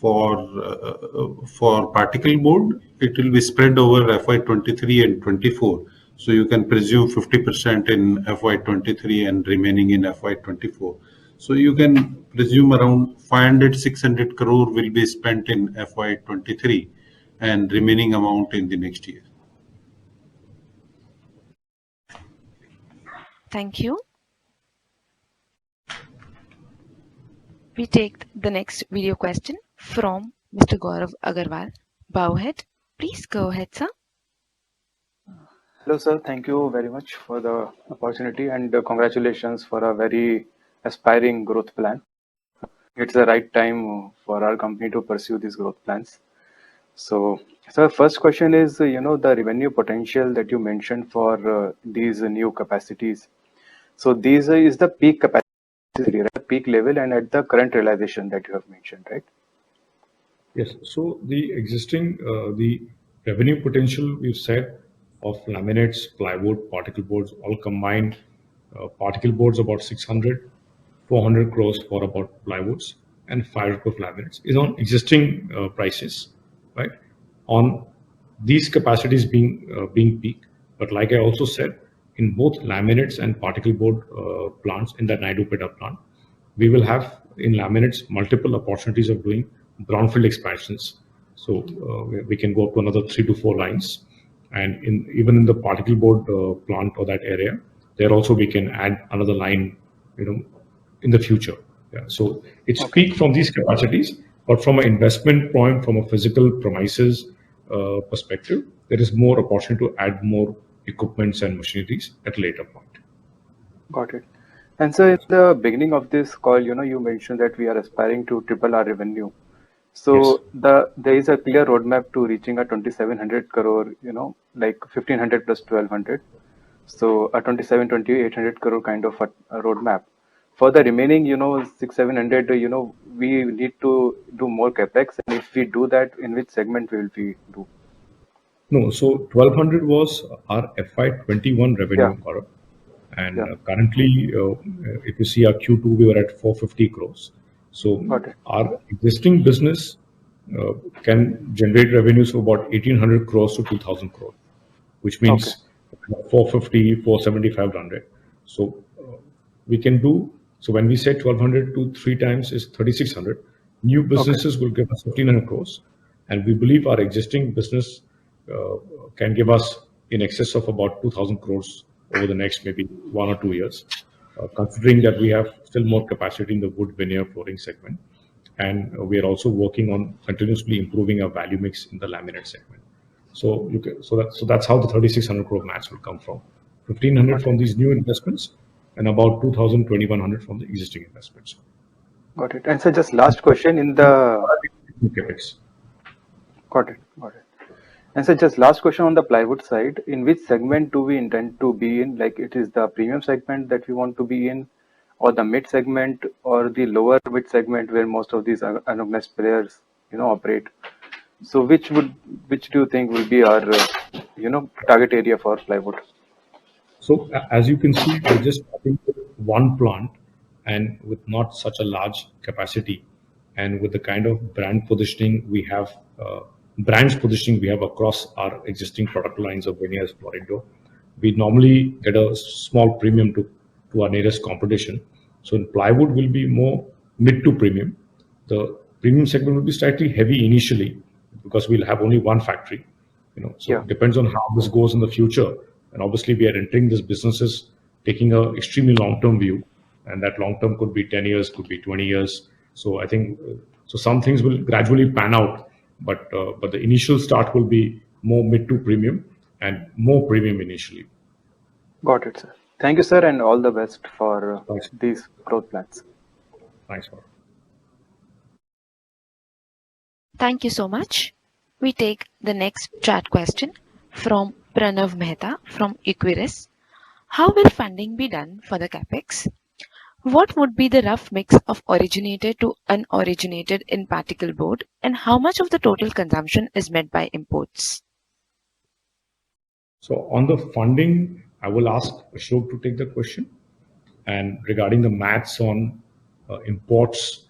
[SPEAKER 4] for particle board, it will be spread over FY23 and 24. So you can presume 50% in FY23 and remaining in FY24. So you can presume around 500-600 crore will be spent in FY23 and remaining amount in the next year.
[SPEAKER 1] Thank you. We take the next video question from Mr. Gaurav Agarwal. Bowhead, please go ahead, sir.
[SPEAKER 6] Hello, sir. Thank you very much for the opportunity and congratulations for a very aspiring growth plan. It's the right time for our company to pursue these growth plans. So, sir, first question is, the revenue potential that you mentioned for these new capacities. So, these is the peak capacity, right? Peak level and at the current realization that you have mentioned, right?
[SPEAKER 2] Yes. So the existing, the revenue potential we've said of laminates, plywood, particle boards, all combined, particle boards about 600, 400 crores for about plywoods, and 500 crore laminates is on existing prices, right? On these capacities being peak, but like I also said, in both laminates and particle board plants in the Naidupeta plant, we will have in laminates multiple opportunities of doing brownfield expansions. So we can go up to another 3 to 4 lines, and even in the particle board plant or that area, there also we can add another line, in the future. Yeah. So it's peak from these capacities, but from an investment point, from a physical premises perspective, there is more opportunity to add more equipments and machineries at a later point.
[SPEAKER 6] Got it. And so in the beginning of this call, you mentioned that we are aspiring to triple our revenue. So
[SPEAKER 2] Yes.
[SPEAKER 6] there is a clear roadmap to reaching a 2,700 crore, like 1,500 plus 1,200. So a 2,800 crore kind of a roadmap. For the remaining, 600-700, we need to do more capex. And if we do that, in which segment will we do?
[SPEAKER 2] No, so 1,200 was our FY21 revenue,
[SPEAKER 6] Yeah.
[SPEAKER 2] Gaurav. And
[SPEAKER 6] Yeah.
[SPEAKER 2] currently, if you see our Q2, we were at 450 crores. So
[SPEAKER 6] Got it.
[SPEAKER 2] our existing business can generate revenues of about 1,800 crores to 2,000 crores, which means 450, 470, 500. So we can do, so when we say 1,200 to 3 times is 3,600, new businesses will give us 1,500 crores. And we believe our existing business can give us in excess of about 2,000 crores over the next maybe 1 or 2 years, considering that we have still more capacity in the wood veneer flooring segment. And we are also working on continuously improving our value mix in the laminate segment. So that's how the 3,600 crore max will come from. 1,500 from these new investments and about 2,000, 2,100 from the existing investments.
[SPEAKER 6] Got it. And so just last question in the...
[SPEAKER 2] Capex.
[SPEAKER 6] Got it. And so just last question on the plywood side, in which segment do we intend to be in? Like it is the premium segment that we want to be in, or the mid segment, or the lower mid segment where most of these unorganized players, operate. So which do you think will be our, target area for plywood?
[SPEAKER 2] So as you can see, we're just starting with one plant and with not such a large capacity, and with the kind of brands positioning we have across our existing product lines of veneers, flooring door, we normally get a small premium to our nearest competition. So in plywood will be more mid to premium. The premium segment will be slightly heavy initially because we'll have only one factory. So it depends on how this goes in the future. And obviously we are entering this businesses taking a extremely long-term view, and that long-term could be 10 years, could be 20 years. So I think some things will gradually pan out, but the initial start will be more mid to premium and more premium initially.
[SPEAKER 6] Got it, sir. Thank you, sir, and all the best for these growth plans.
[SPEAKER 2] Thanks, Gaurav.
[SPEAKER 1] Thank you so much. We take the next chat question from Pranav Mehta from Equirus. How will funding be done for the capex? What would be the rough mix of originated to unoriginated in particle board, and how much of the total consumption is met by imports?
[SPEAKER 2] So on the funding, I will ask Ashok to take the question. And regarding the maths on imports,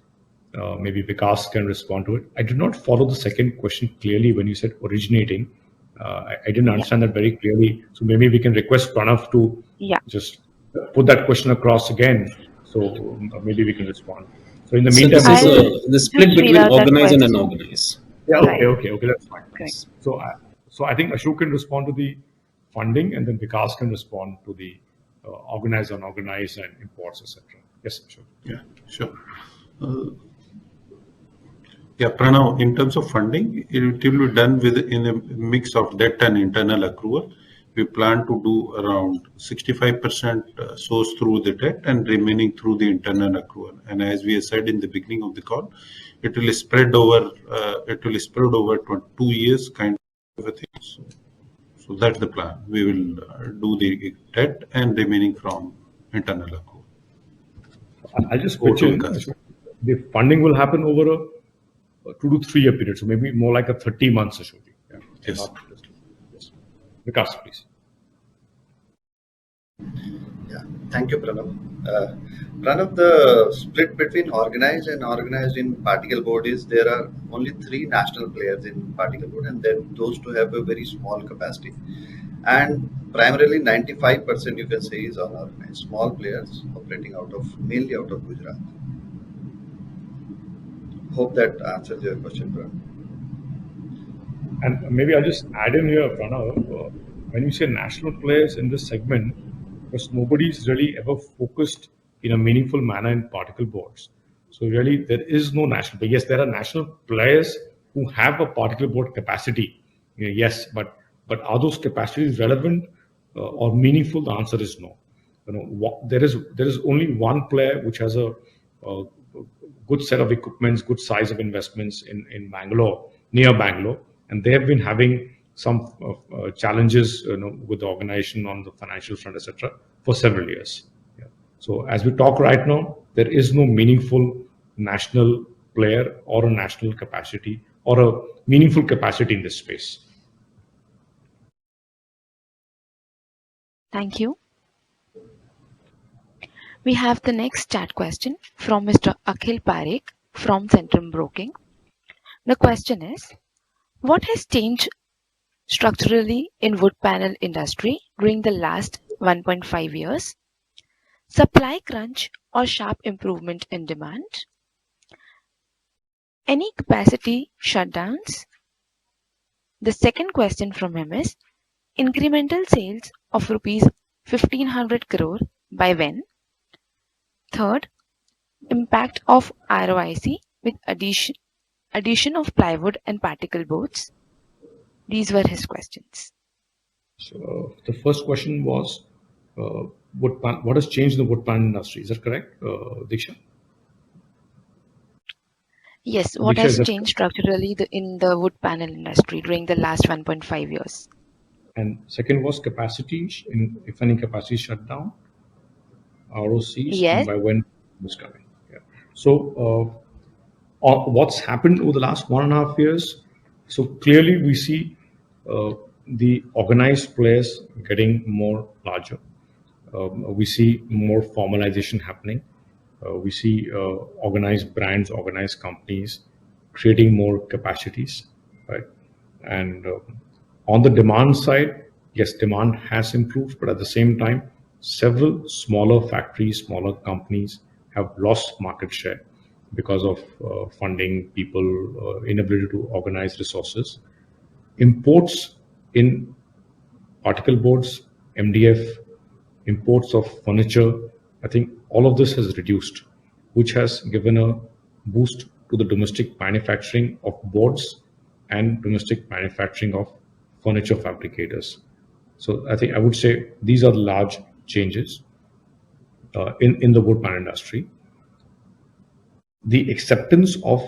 [SPEAKER 2] Maybe Vikas can respond to it. I did not follow the second question clearly when you said originating. I didn't understand that very clearly. So maybe we can request Pranav to just put that question across again. So maybe we can respond. So in the
[SPEAKER 3] So
[SPEAKER 2] meantime,
[SPEAKER 3] this is the split
[SPEAKER 1] just read
[SPEAKER 3] between
[SPEAKER 1] out that
[SPEAKER 3] organize and
[SPEAKER 1] question.
[SPEAKER 3] unorganized.
[SPEAKER 2] yeah,
[SPEAKER 1] Right.
[SPEAKER 2] okay, that's fine.
[SPEAKER 1] Correct.
[SPEAKER 2] So I think Ashok can respond to the funding, and then Vikas can respond to the organized, unorganized, and imports, etc. Yes, Ashok.
[SPEAKER 4] Yeah, sure. Yeah, Pranav, in terms of funding, it will be done in a mix of debt and internal accrual. We plan to do around 65% source through the debt and remaining through the internal accrual. And as we said in the beginning of the call, it will spread over 2 years kind of a thing. So that's the plan. We will do the debt and remaining from internal accrual.
[SPEAKER 2] I'll just pitch in. The funding will happen over a 2 to 3 year period, so maybe more like a 30 months or so. Yeah.
[SPEAKER 4] Yes.
[SPEAKER 2] Yes. Vikas, please.
[SPEAKER 7] Yeah, thank you, Pranav. Pranav, the split between organized and organized in particle board is there are only 3 national players in particle board, and then those two have a very small capacity. And primarily 95% you can say is unorganized, small players operating mainly out of Gujarat. Hope that answers your question, Pranav.
[SPEAKER 2] And maybe I'll just add in here, Pranav, when you say national players in this segment, because nobody's really ever focused in a meaningful manner in particle boards. So really, there is no national player. Yes, there are national players who have a particle board capacity. Yes, but are those capacities relevant or meaningful? The answer is no. There is only one player which has a good set of equipments, good size of investments in Bangalore, near Bangalore, and they have been having some challenges, with the organization on the financial front, etc., for several years. Yeah. So as we talk right now, there is no meaningful national player or a national capacity or a meaningful capacity in this space.
[SPEAKER 1] Thank you. We have the next chat question from Mr. Akhil Parekh from Centrum Broking. The question is, what has changed structurally in wood panel industry during the last 1.5 years? Supply crunch or sharp improvement in demand? Any capacity shutdowns? The second question from him is, incremental sales of rupees 1500 crore by when? Third, impact of ROIC with addition of plywood and particle boards. These were his questions.
[SPEAKER 2] So the first question was, what has changed in the wood panel industry? Is that correct, Diksha?
[SPEAKER 1] Yes, what has changed structurally in the wood panel industry during the last 1.5 years?
[SPEAKER 2] And second was capacity, if any capacity shut down, ROCs,
[SPEAKER 1] yes,
[SPEAKER 2] and by when was coming. Yeah. So what's happened over the last 1.5 years? So clearly we see the organized players getting more larger. We see more formalization happening. We see organized brands, organized companies creating more capacities, right? And on the demand side, yes, demand has improved, but at the same time, several smaller factories, smaller companies have lost market share because of funding, people, inability to organize resources. Imports in particle boards, MDF, imports of furniture, I think all of this has reduced, which has given a boost to the domestic manufacturing of boards and domestic manufacturing of furniture fabricators. So I think I would say these are the large changes in the wood panel industry. The acceptance of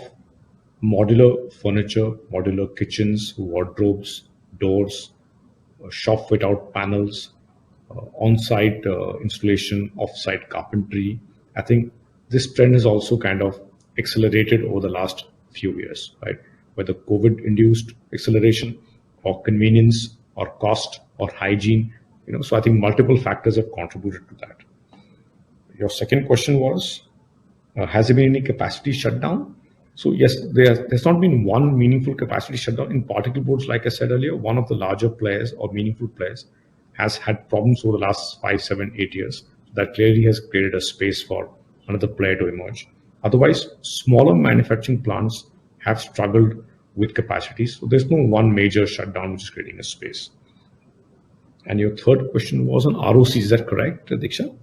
[SPEAKER 2] modular furniture, modular kitchens, wardrobes, doors, shop fit out panels, on-site installation, off-site carpentry. I think this trend has also kind of accelerated over the last few years, right? Whether COVID-induced acceleration or convenience or cost or hygiene, so I think multiple factors have contributed to that. Your second question was, has there been any capacity shutdown? So yes, there's not been one meaningful capacity shutdown in particle boards. Like I said earlier, one of the larger players or meaningful players has had problems over the last 5, 7, 8 years. That clearly has created a space for another player to emerge. Otherwise, smaller manufacturing plants have struggled with capacities. So there's no one major shutdown which is creating a space. And your third question was on ROC, is that correct, Diksha?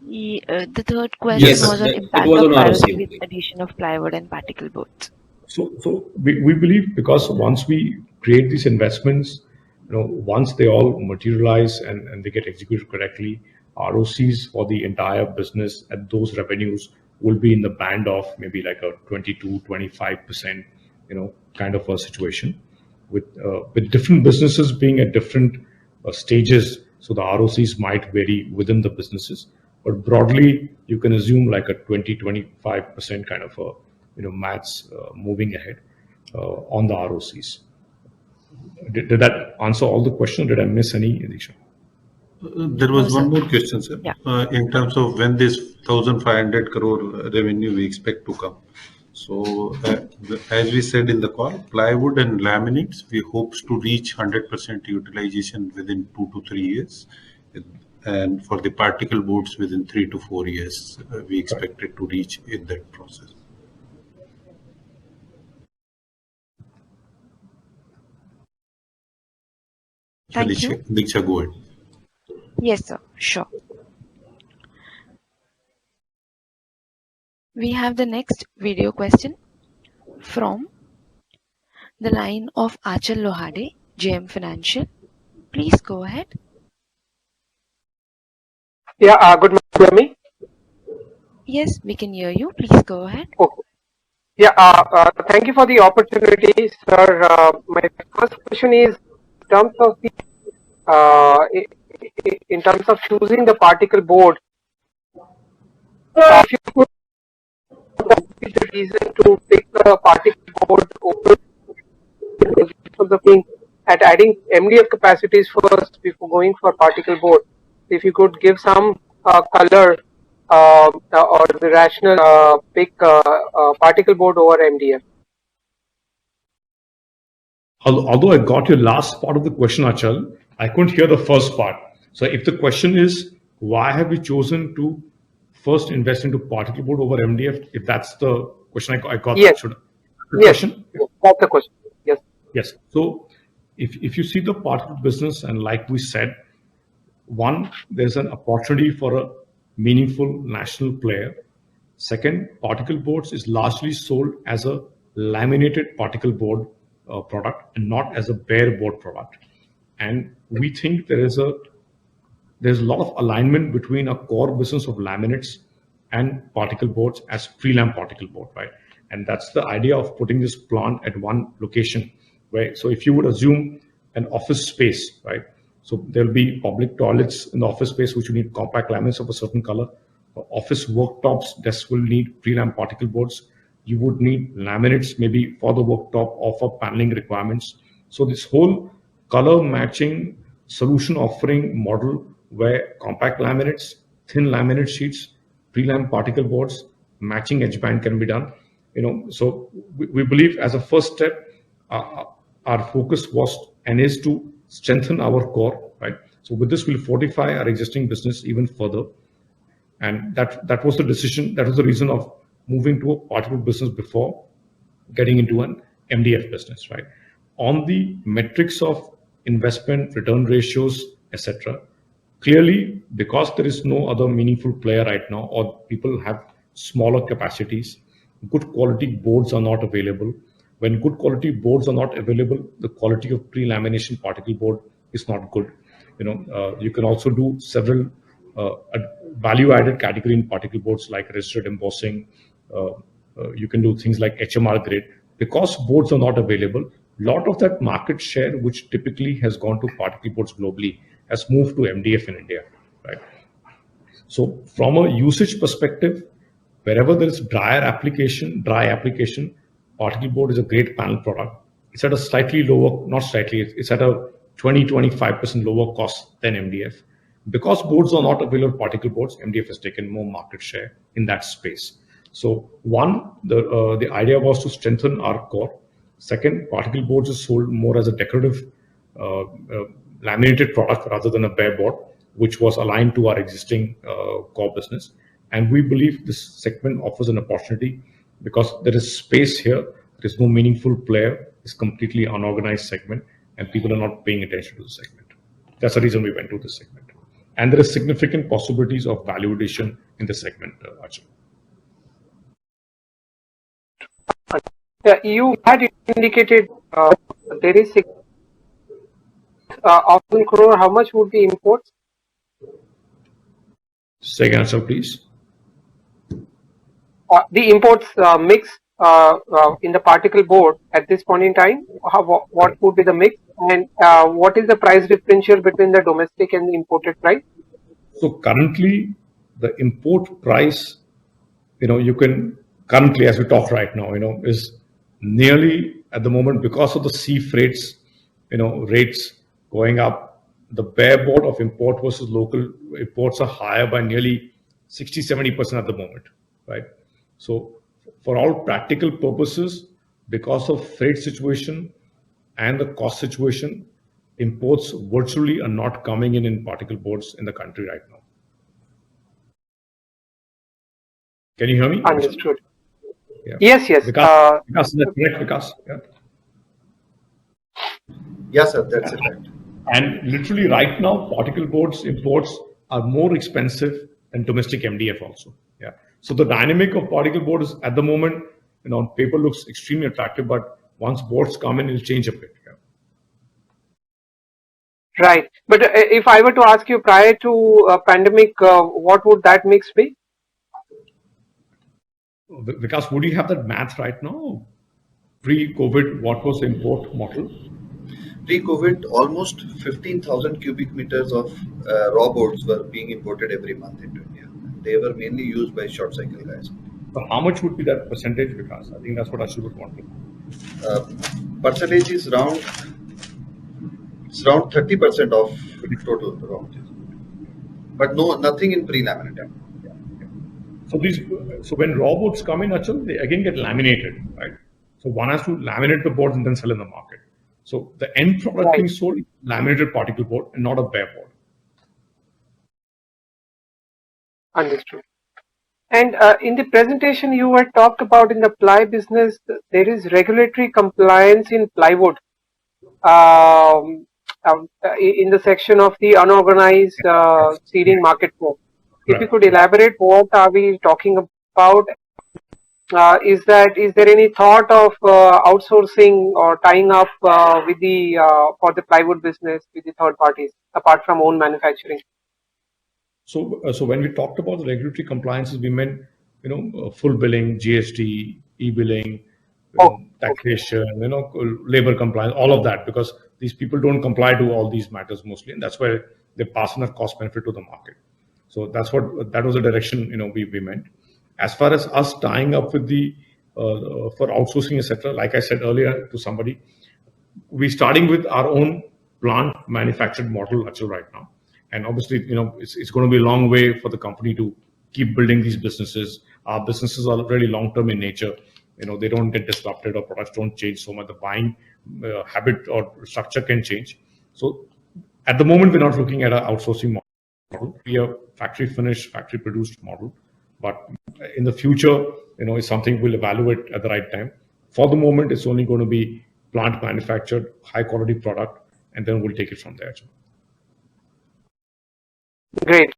[SPEAKER 1] The third question
[SPEAKER 3] Yes,
[SPEAKER 1] was on
[SPEAKER 3] it
[SPEAKER 1] impact
[SPEAKER 3] was
[SPEAKER 1] of
[SPEAKER 3] on ROC
[SPEAKER 1] ROC with
[SPEAKER 3] only.
[SPEAKER 1] addition of plywood and particle boards.
[SPEAKER 2] So we believe, because once we create these investments, once they all materialize and they get executed correctly, ROCs for the entire business at those revenues will be in the band of maybe like a 22-25%, kind of a situation, with different businesses being at different stages. So the ROCs might vary within the businesses, but broadly you can assume like a 20-25% kind of a maths moving ahead on the ROCs. Did that answer all the questions? Did I miss any, Diksha?
[SPEAKER 4] There was
[SPEAKER 1] No,
[SPEAKER 4] one
[SPEAKER 1] sir.
[SPEAKER 4] more question, sir.
[SPEAKER 1] Yeah.
[SPEAKER 4] In terms of when this 1,500 crore revenue we expect to come. So, as we said in the call, plywood and laminates, we hopes to reach 100% utilization within 2 to 3 years. And for the particle boards within 3 to 4 years, we expect it to reach in that process.
[SPEAKER 1] Thank you.
[SPEAKER 4] Diksha, go ahead.
[SPEAKER 1] Yes, sir. Sure. We have the next video question from the line of Achal Lohade, JM Financial. Please go ahead.
[SPEAKER 8] Yeah, good morning, me.
[SPEAKER 1] Yes, we can hear you. Please go ahead.
[SPEAKER 8] Okay. Yeah, thank you for the opportunity, sir. My first question is in terms of the in terms of choosing the particle board. If you could the reason to pick the particle board over the thing at adding MDF capacities first before going for particle board. If you could give some color or the rational pick particle board over MDF.
[SPEAKER 2] Although I got your last part of the question, Achal, I couldn't hear the first part. So if the question is, why have we chosen to first invest into particle board over MDF? If that's the question, I got
[SPEAKER 8] Yes.
[SPEAKER 2] that.
[SPEAKER 8] Yes.
[SPEAKER 2] Question?
[SPEAKER 8] That's the question. Yes.
[SPEAKER 2] Yes. So if you see the particle business, and like we said, one, there's an opportunity for a meaningful national player. Second, particle boards is largely sold as a laminated particle board product and not as a bare board product. And we think there's a lot of alignment between a core business of laminates and particle boards as Greenlam particle board, right? And that's the idea of putting this plant at one location, right? So if you would assume an office space, right? So there'll be public toilets in the office space which will need compact laminates of a certain color. Office worktops, desks will need Greenlam particle boards. You would need laminates maybe for the worktop or for paneling requirements. So this whole color matching solution offering model where compact laminates, thin laminate sheets, Greenlam particle boards, matching edge band can be done. So we believe as a first step, our focus was and is to strengthen our core, right? So with this, we'll fortify our existing business even further. And that was the decision, that was the reason of moving to a particle business before getting into an MDF business, right? On the metrics of investment, return ratios, etc., clearly, because there is no other meaningful player right now, or people have smaller capacities, good quality boards are not available. When good quality boards are not available, the quality of pre-lamination particle board is not good. You can also do several value-added category in particle boards like registered embossing. You can do things like HMR grade. Because boards are not available, a lot of that market share, which typically has gone to particle boards globally, has moved to MDF in India, right? So from a usage perspective, wherever there is dry application, particle board is a great panel product. It's at a slightly lower, not slightly, it's at a 20-25% lower cost than MDF. Because boards are not available, particle boards, MDF has taken more market share in that space. So one, the idea was to strengthen our core. Second, particle boards is sold more as a decorative laminated product rather than a bare board, which was aligned to our existing core business. And we believe this segment offers an opportunity because there is space here. There is no meaningful player. It's completely unorganized segment, and people are not paying attention to the segment. That's the reason we went to this segment. And there is significant possibilities of value addition in the segment, Achal.
[SPEAKER 8] You had indicated there is 1,000 crore. How much would be imports?
[SPEAKER 2] Second answer, please.
[SPEAKER 8] The imports mix in the particle board at this point in time. What would be the mix, and what is the price differential between the domestic and the imported price?
[SPEAKER 2] So currently, the import price, you can currently, as we talk right now, is nearly at the moment because of the sea freights, rates going up. The bare board of import versus local imports are higher by nearly 60-70% at the moment, right? So for all practical purposes, because of freight situation and the cost situation, imports virtually are not coming in particle boards in the country right now. Can you hear me?
[SPEAKER 8] Understood.
[SPEAKER 2] Yeah.
[SPEAKER 8] Yes.
[SPEAKER 2] Vikas, is that correct, Vikas? Yeah.
[SPEAKER 7] Yes, sir, that's it. Right.
[SPEAKER 2] And literally right now, particle boards imports are more expensive than domestic MDF also. Yeah. So the dynamic of particle board is at the moment, on paper looks extremely attractive, but once boards come in, it'll change a bit. Yeah.
[SPEAKER 8] Right. But if I were to ask you prior to pandemic, what would that mix be?
[SPEAKER 2] Vikas, would you have that math right now? Pre-COVID, what was the import model?
[SPEAKER 7] Pre-COVID, almost 15,000 cubic meters of raw boards were being imported every month into India. They were mainly used by short cycle guys.
[SPEAKER 2] So how much would be that percentage, Vikas? I think that's what Ashok would want to.
[SPEAKER 7] Percentage is around 30% of total raw materials. But nothing in pre-laminate.
[SPEAKER 2] So when raw boards come in, Achal, they again get laminated, right? So one has to laminate the boards and then sell in the market. So the end product being sold is laminated particle board and not a bare board.
[SPEAKER 8] Understood. And in the presentation you had talked about in the ply business, there is regulatory compliance in plywood. In the section of the unorganized seeding market form. If you could elaborate, what are we talking about? Is there any thought of outsourcing or tying up with the for the plywood business with the third parties apart from own manufacturing?
[SPEAKER 2] So when we talked about the regulatory compliances, we meant full billing, GST, e-billing, taxation, labor compliance, all of that, because these people don't comply to all these matters mostly, and that's why they pass on a cost benefit to the market. So that was the direction we meant. As far as us tying up with the for outsourcing, etc., like I said earlier to somebody, we're starting with our own plant manufactured model actually right now, and obviously it's going to be a long way for the company to keep building these businesses. Our businesses are really long term in nature. They don't get disrupted or products don't change so much. The buying habit or structure can change. So at the moment, we're not looking at an outsourcing model. We are factory finished, factory produced model. But in the future, it's something we'll evaluate at the right time. For the moment, it's only going to be plant manufactured, high quality product, and then we'll take it from there.
[SPEAKER 8] Great.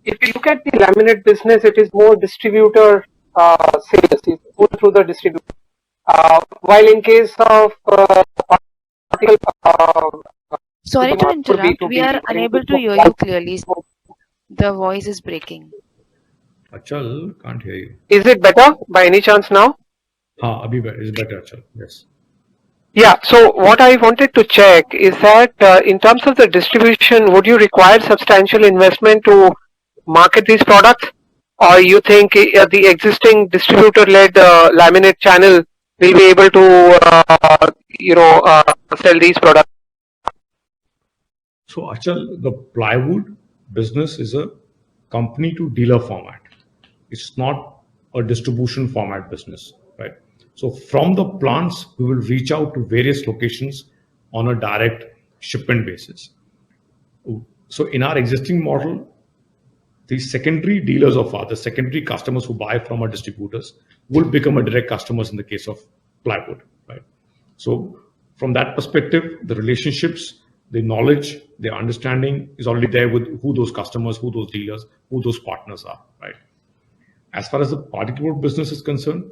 [SPEAKER 8] If you look at the laminate business, it is more distributor sales. It's go through the distributor. While in case of
[SPEAKER 1] sorry to interrupt, we are unable to hear you clearly. The voice is breaking.
[SPEAKER 2] Achal, can't hear you.
[SPEAKER 8] Is it better by any chance now?
[SPEAKER 2] Abhi is better, Achal. Yes.
[SPEAKER 8] Yeah, so what I wanted to check is that in terms of the distribution, would you require substantial investment to market these products, or you think the existing distributor-led laminate channel will be able to, sell these products?
[SPEAKER 2] So, Achal, the plywood business is a company to dealer format. It's not a distribution format business, right? So from the plants, we will reach out to various locations on a direct shipment basis. So in our existing model, the secondary dealers of ours, the secondary customers who buy from our distributors, will become a direct customers in the case of plywood, right? So from that perspective, the relationships, the knowledge, the understanding is already there with who those customers, who those dealers, who those partners are, right? As far as the particle board business is concerned,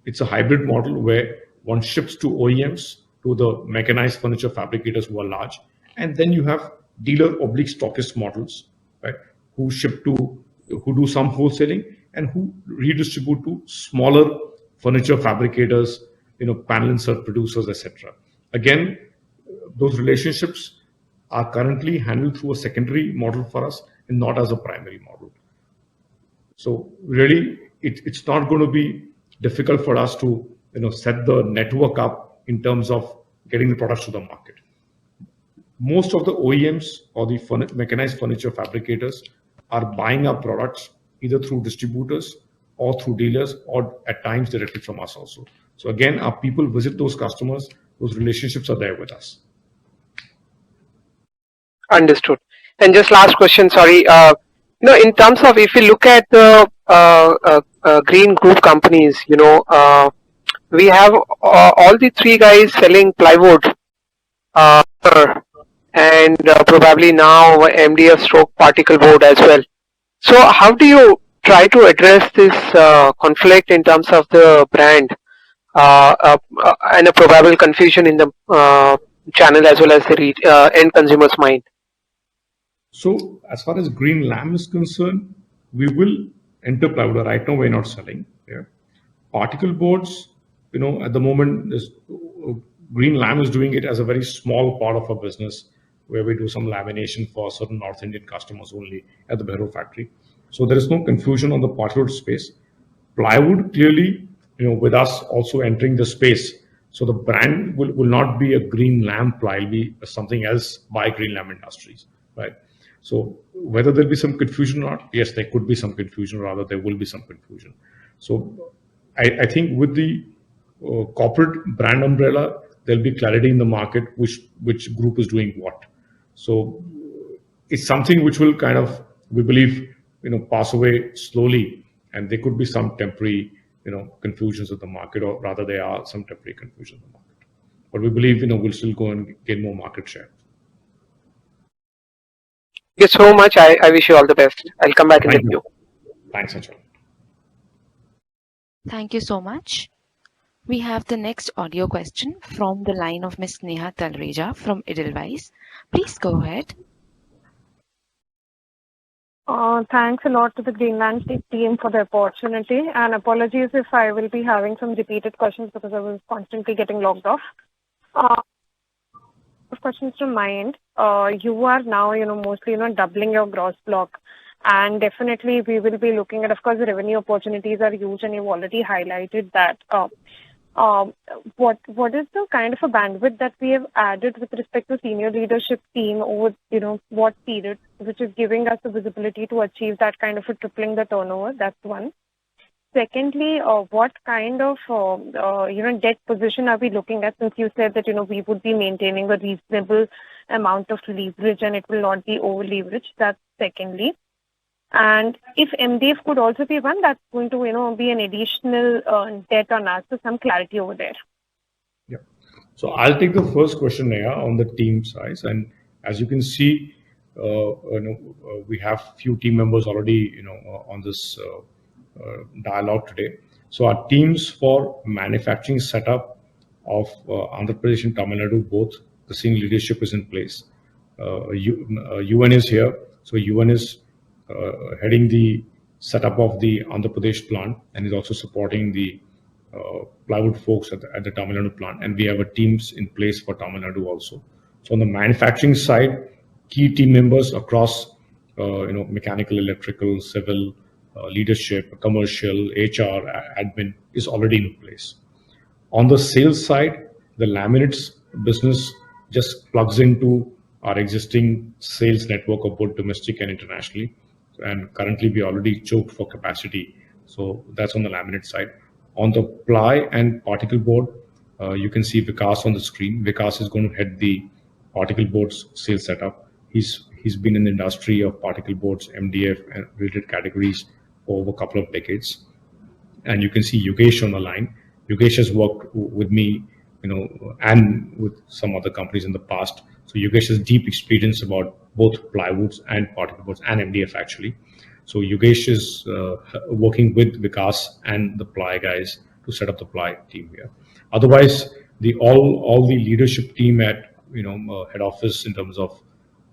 [SPEAKER 2] it's a hybrid model where one ships to OEMs, to the mechanized furniture fabricators who are large, and then you have dealer oblique stockist models, right? Who do some wholesaling and who redistribute to smaller furniture fabricators, panel insert producers, etc. Again, those relationships are currently handled through a secondary model for us and not as a primary model. So really, it's not going to be difficult for us to set the network up in terms of getting the products to the market. Most of the OEMs or the mechanized furniture fabricators are buying our products either through distributors or through dealers, or at times directly from us also. So again, our people visit those customers, those relationships are there with us.
[SPEAKER 8] Understood. And just last question, sorry. In terms of if you look at the green group companies, we have all the three guys selling plywood, and probably now MDF stroke particle board as well. So how do you try to address this conflict in terms of the brand and a probable confusion in the channel as well as the end consumer's mind?
[SPEAKER 2] So as far as Greenlam is concerned, we will enter plywood. Right now, we're not selling. Yeah. Particle boards, at the moment, Greenlam is doing it as a very small part of our business, where we do some lamination for certain North Indian customers only at the Behro factory. So there is no confusion on the particle board space. Plywood, clearly, with us also entering the space, so the brand will not be a Greenlam ply, it'll be something else by Greenlam Industries, right? So whether there'll be some confusion or not, yes, there could be some confusion, rather there will be some confusion. So I think with the corporate brand umbrella, there'll be clarity in the market which group is doing what. So it's something which will kind of, we believe, pass away slowly, and there could be some temporary, confusions in the market, or rather there are some temporary confusions in the market. But we believe, we'll still go and gain more market share.
[SPEAKER 8] Thank you so much. I wish you all the best. I'll come back in the queue.
[SPEAKER 2] Thanks, Anshul.
[SPEAKER 1] Thank you so much. We have the next audio question from the line of Ms. Neha Talreja from Edelweiss. Please go ahead.
[SPEAKER 9] Thanks a lot to the Greenland team for the opportunity, and apologies if I will be having some repeated questions because I was constantly getting logged off. Questions from my end. You are now, mostly, doubling your gross block, and definitely we will be looking at, of course, the revenue opportunities are huge, and you've already highlighted that. What is the kind of a bandwidth that we have added with respect to senior leadership team over, what period, which is giving us the visibility to achieve that kind of a tripling the turnover? That's one. Secondly, what kind of, debt position are we looking at, since you said that, we would be maintaining a reasonable amount of leverage and it will not be over leveraged? That's secondly. And if MDF could also be one, that's going to, be an additional debt on us. So some clarity over there.
[SPEAKER 2] Yeah. So I'll take the first question, Neha, on the team size. And as you can see, we have few team members already, on this dialogue today. So our teams for manufacturing setup of Andhra Pradesh and Tamil Nadu, both the senior leadership is in place. UN is here. So UN is heading the setup of the Andhra Pradesh plant, and is also supporting the plywood folks at the Tamil Nadu plant. And we have a teams in place for Tamil Nadu also. So on the manufacturing side, key team members across, mechanical, electrical, civil, leadership, commercial, HR, admin is already in place. On the sales side, the laminates business just plugs into our existing sales network of both domestic and internationally. And currently we already choked for capacity So that's on the laminate side. On the ply and particle board, you can see Vikas on the screen. Vikas is going to head the particle boards sales setup. He's been in the industry of particle boards, MDF, and related categories for over a couple of decades. And you can see Yogesh on the line. Yogesh has worked with me, and with some other companies in the past. So Yogesh has deep experience about both plywoods and particle boards and MDF actually. So Yogesh is working with Vikas and the ply guys to set up the ply team here. Otherwise, all the leadership team at head office in terms of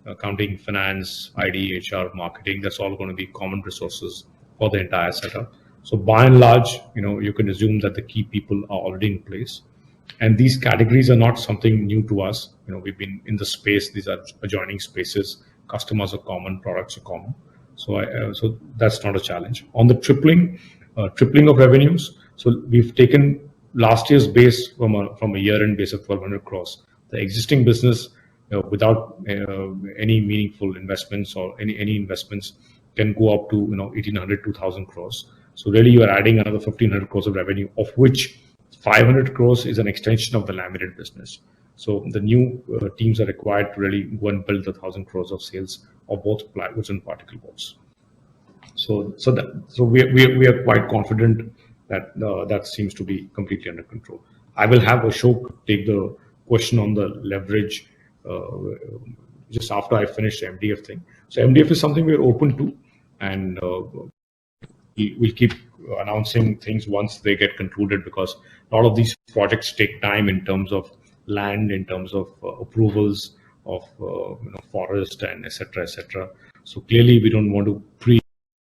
[SPEAKER 2] accounting, finance, ID, HR, marketing, that's all going to be common resources for the entire setup. So by and large, you can assume that the key people are already in place. And these categories are not something new to us. We've been in the space. These are adjoining spaces. Customers are common, products are common. So that's not a challenge. On the tripling of revenues. So we've taken last year's base from a year-end base of 1,200 crores. The existing business, without any meaningful investments or any investments, can go up to 1,800, 2,000 crores. So really, you are adding another 1,500 crores of revenue, of which 500 crores is an extension of the laminate business. So the new teams are required to really go and build the 1,000 crores of sales of both plywoods and particle boards. So we are quite confident that that seems to be completely under control. I will have Ashok take the question on the leverage just after I finish the MDF thing. So MDF is something we're open to, and we'll keep announcing things once they get concluded, because a lot of these projects take time in terms of land, in terms of approvals of forest and etc. So clearly we don't want to pre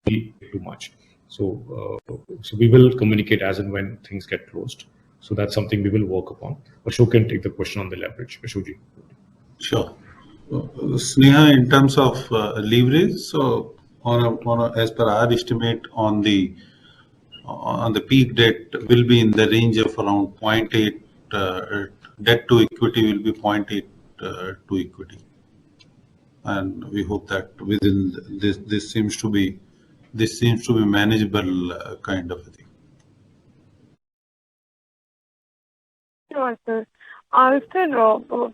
[SPEAKER 2] too much. So we will communicate as and when things get closed. So that's something we will work upon. Ashok can take the question on the leverage. Ashokji.
[SPEAKER 4] Sure. Sneha, in terms of leverage, so as per our estimate on the peak debt will be in the range of around 0.8. Debt to equity will be 0.8 to equity, and we hope that within this seems to be manageable kind of a thing.
[SPEAKER 9] Sure, sir. Sir,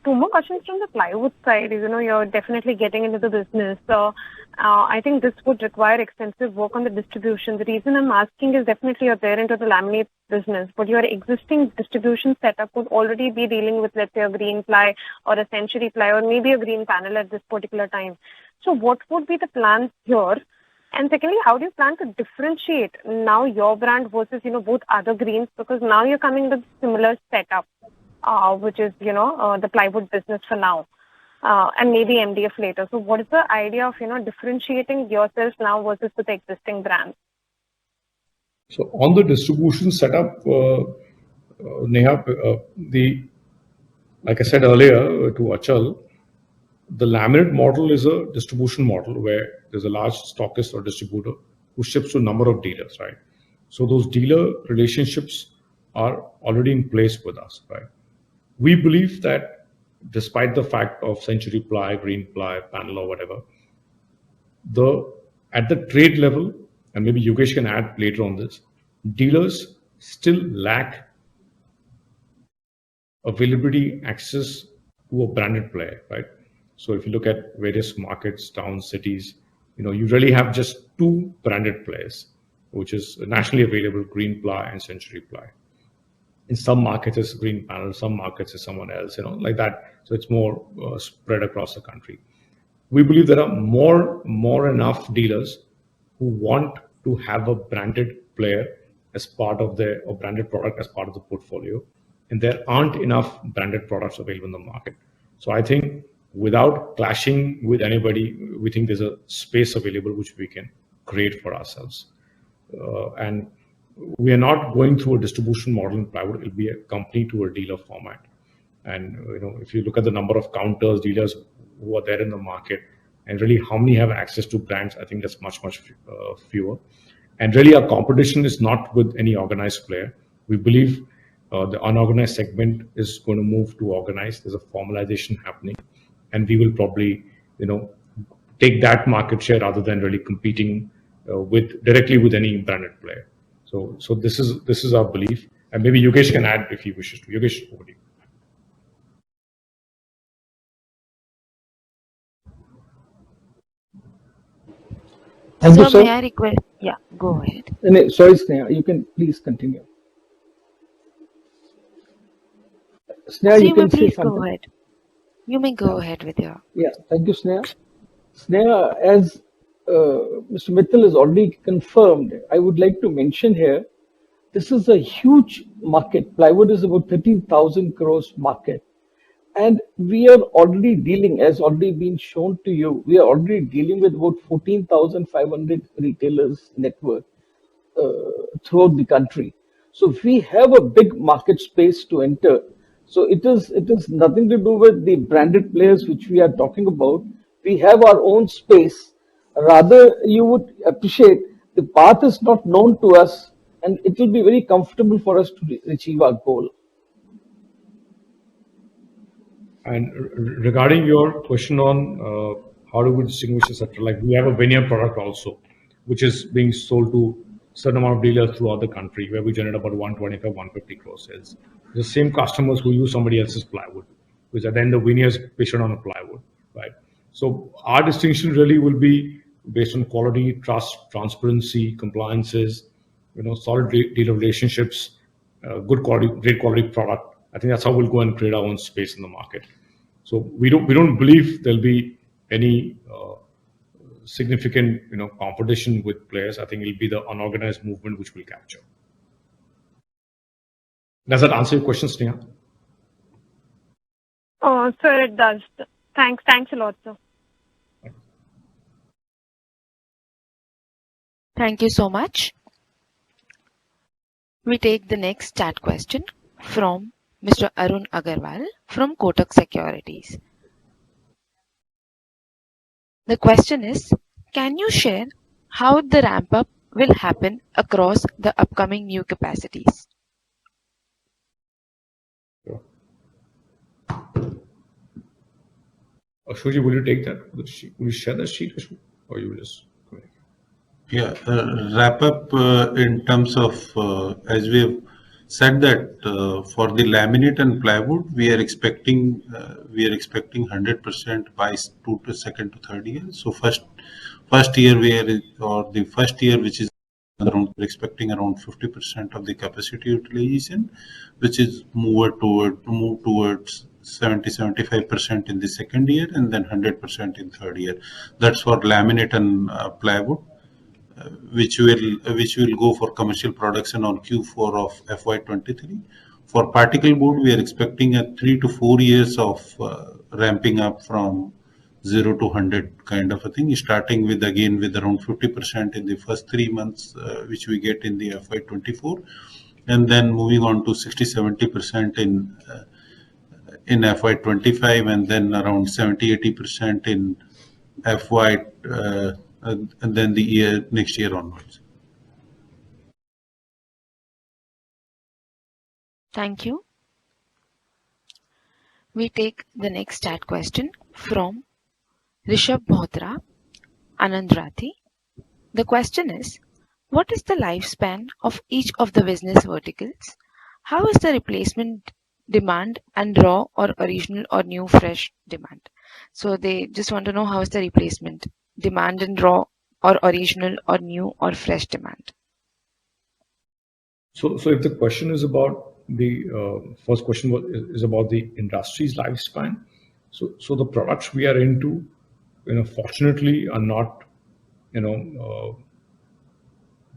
[SPEAKER 9] two more questions from the plywood side. You're definitely getting into the business. I think this would require extensive work on the distribution. The reason I'm asking is definitely you're there into the laminate business, but your existing distribution setup would already be dealing with, let's say, a green ply or a century ply or maybe a green panel at this particular time. So what would be the plans here? And secondly, how do you plan to differentiate now your brand versus, both other greens? Because now you're coming with similar setup, which is, the plywood business for now, and maybe MDF later. So what is the idea of, differentiating yourself now versus with the existing brands?
[SPEAKER 2] So on the distribution setup, Neha, like I said earlier to Achal, the laminate model is a distribution model where there's a large stockist or distributor who ships to a number of dealers, right? So those dealer relationships are already in place with us, right? We believe that despite the fact of century ply, green ply, panel or whatever, at the trade level, and maybe Yogesh can add later on this, dealers still lack availability, access to a branded player, right? So if you look at various markets, towns, cities, you really have just two branded players, which is nationally available, green ply and century ply. In some markets, it's green panel, some markets is someone else, like that. So it's more spread across the country. We believe there are more enough dealers who want to have a branded player as part of or branded product as part of the portfolio, and there aren't enough branded products available in the market. So I think without clashing with anybody, we think there's a space available which we can create for ourselves. And we are not going through a distribution model in plywood. It'll be a company to a dealer format. And if you look at the number of counters, dealers who are there in the market, and really how many have access to brands, I think that's much fewer. And really our competition is not with any organized player. We believe the unorganized segment is going to move to organized. There's a formalization happening, and we will probably take that market share rather than really competing directly with any branded player. So this is our belief, and maybe Yogesh can add if he wishes to. Yogesh, over to you.
[SPEAKER 10] Thank you,
[SPEAKER 1] Sir,
[SPEAKER 10] sir.
[SPEAKER 1] may I request? Yeah, go ahead.
[SPEAKER 10] Sorry, Sneha, you can please continue. Sneha,
[SPEAKER 1] So
[SPEAKER 10] you
[SPEAKER 1] you may
[SPEAKER 10] can say
[SPEAKER 1] please
[SPEAKER 10] something.
[SPEAKER 1] go ahead. You may go ahead with your.
[SPEAKER 10] Yeah, thank you, Sneha. Sneha, as Mr. Mittal has already confirmed, I would like to mention here, this is a huge market. Plywood is about 13,000 crores market. And we are already dealing, as already been shown to you, we are already dealing with about 14,500 retailers network throughout the country. So we have a big market space to enter. So it is nothing to do with the branded players which we are talking about. We have our own space. Rather, you would appreciate the path is not known to us, and it will be very comfortable for us to achieve our goal.
[SPEAKER 2] And regarding your question on how do we distinguish, etc., like we have a veneer product also, which is being sold to certain amount of dealers throughout the country, where we generate about 125, 150 crore sales. The same customers who use somebody else's plywood, which are then the veneers pasted on a plywood, right? So our distinction really will be based on quality, trust, transparency, compliances, solid dealer relationships, good quality, great quality product. I think that's how we'll go and create our own space in the market. So we don't believe there'll be any significant competition with players. I think it'll be the unorganized movement which we'll capture. Does that answer your question, Sneha?
[SPEAKER 9] Oh, sir, it does. Thanks a lot, sir.
[SPEAKER 1] Thank you so much. We take the next chat question from Mr. Arun Agarwal from Kotak Securities. The question is, can you share how the ramp up will happen across the upcoming new capacities?
[SPEAKER 2] Sure. Ashwiji, will you take that? Will you share that sheet, Ashwiji? Or you will just communicate?
[SPEAKER 4] Yeah, wrap up in terms of, as we have said that for the laminate and plywood, we are expecting 100% by second to third year. So first year the first year, which is around, we're expecting around 50% of the capacity utilization, which is move towards 70-75% in the second year, and then 100% in third year. That's for laminate and plywood, which will go for commercial production on Q4 of FY23. For particle board, we are expecting a 3 to 4 years of ramping up from 0 to 100 kind of a thing, starting with around 50% in the first 3 months, which we get in the FY24, and then moving on to 60-70% in FY25, and then around 70-80% in FY, and then the next year onwards.
[SPEAKER 1] Thank you. We take the next chat question from Rishabh Mohtra, Anand Rathi. The question is, what is the lifespan of each of the business verticals? How is the replacement demand and raw or original or new fresh demand? So they just want to know how is the replacement demand in raw or original or new or fresh demand.
[SPEAKER 2] So if the question is about the first question is about the industry's lifespan. So the products we are into, fortunately are not,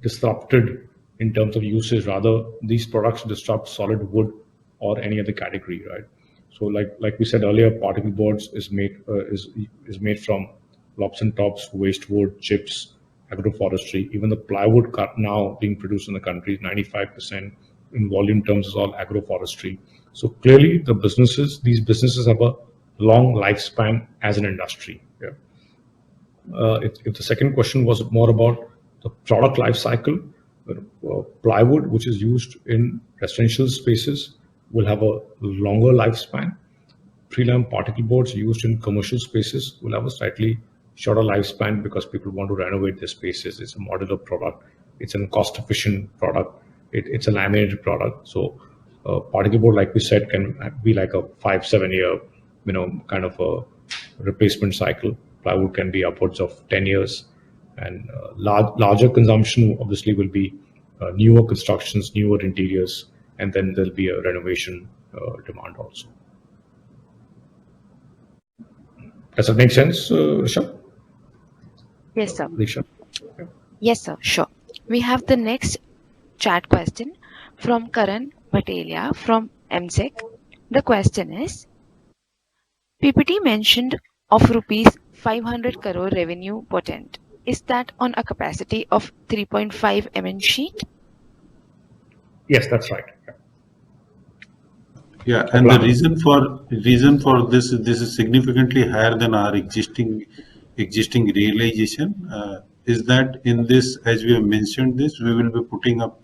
[SPEAKER 2] disrupted in terms of usage. Rather, these products disrupt solid wood or any other category, right? So like we said earlier, particle boards is made from lops and tops, waste wood, chips, agroforestry. Even the plywood cut now being produced in the country, 95% in volume terms is all agroforestry. So clearly, these businesses have a long lifespan as an industry. Yeah. If the second question was more about the product life cycle, plywood, which is used in residential spaces, will have a longer lifespan. Prelam particle boards used in commercial spaces will have a slightly shorter lifespan because people want to renovate their spaces. It's a modular product. it's a cost-efficient product. It's a laminated product. So particle board, like we said, can be like a 5-7 year, kind of a replacement cycle. Plywood can be upwards of 10 years, and larger consumption obviously will be newer constructions, newer interiors, and then there'll be a renovation demand also. Does that make sense, Rishabh?
[SPEAKER 1] Yes, sir.
[SPEAKER 2] Rishabh? Yeah.
[SPEAKER 1] Yes, sir. Sure. We have the next chat question from Karan Patelia from MSEC. The question is, PPT mentioned of rupees 500 crore revenue potent. Is that on a capacity of 3.5 mm sheet?
[SPEAKER 2] Yes, that's right.
[SPEAKER 4] Yeah, and the reason for this is significantly higher than our existing realization is that in this, as we have mentioned this, we will be putting up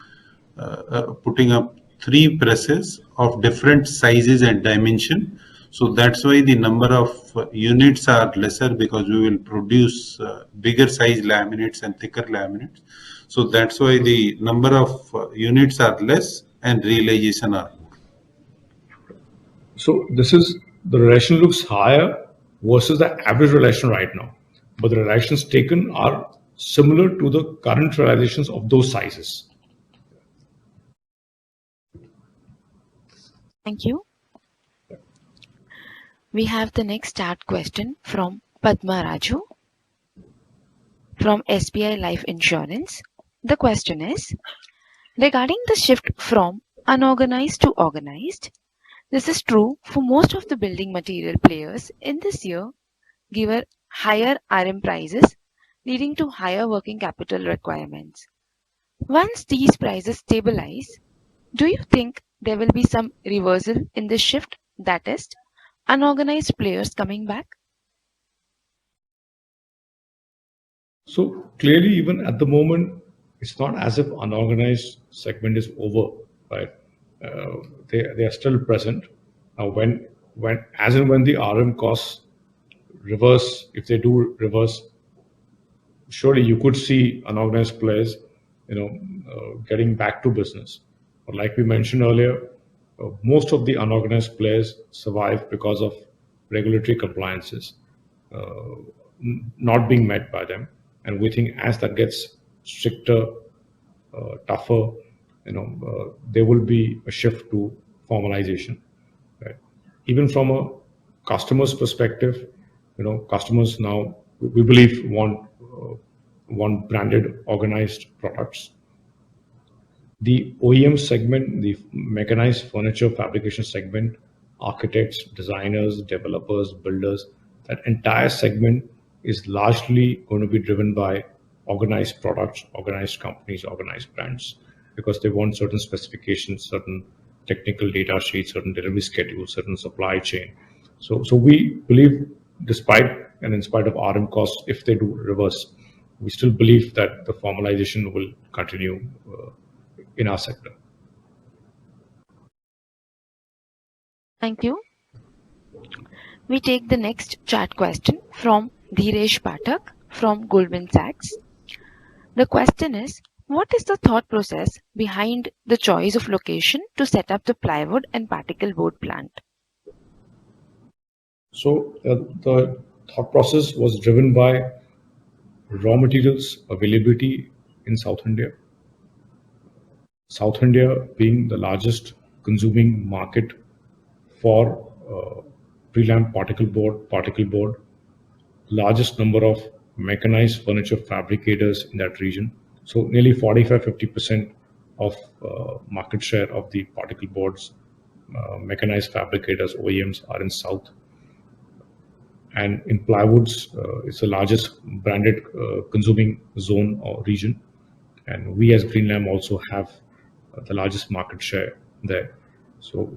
[SPEAKER 4] 3 presses of different sizes and dimension. So that's why the number of units are lesser, because we will produce bigger size laminates and thicker laminates. So that's why the number of units are less and realization are more.
[SPEAKER 2] So the relation looks higher versus the average relation right now, but the relations taken are similar to the current realizations of those sizes.
[SPEAKER 1] Thank you. We have the next chat question from Padma Raju from SBI Life Insurance. The question is, regarding the shift from unorganized to organized, this is true for most of the building material players in this year, given higher RM prices, leading to higher working capital requirements. Once these prices stabilize, do you think there will be some reversal in this shift, that is, unorganized players coming back?
[SPEAKER 2] So clearly, even at the moment, it's not as if unorganized segment is over, right? They are still present. Now, when the RM costs reverse, if they do reverse, surely you could see unorganized players, getting back to business. But like we mentioned earlier, most of the unorganized players survive because of regulatory compliances not being met by them, and we think as that gets stricter, tougher, there will be a shift to formalization. Right? Even from a customer's perspective, customers now, we believe, want branded, organized products. The OEM segment, the mechanized furniture fabrication segment, architects, designers, developers, builders, that entire segment is largely going to be driven by organized products, organized companies, organized brands, because they want certain specifications, certain technical data sheets, certain delivery schedules, certain supply chain. So we believe, despite and in spite of RM costs, if they do reverse, we still believe that the formalization will continue in our sector.
[SPEAKER 1] Thank you. We take the next chat question from Dhiresh Pathak from Goldman Sachs. The question is, what is the thought process behind the choice of location to set up the plywood and particle board plant?
[SPEAKER 2] So the thought process was driven by raw materials availability in South India. South India being the largest consuming market for prelam particle board, largest number of mechanized furniture fabricators in that region. So nearly 45-50% of market share of the particle boards, mechanized fabricators, OEMs are in South. And in plywoods, it's the largest branded consuming zone or region. And we as Greenlam also have the largest market share there. So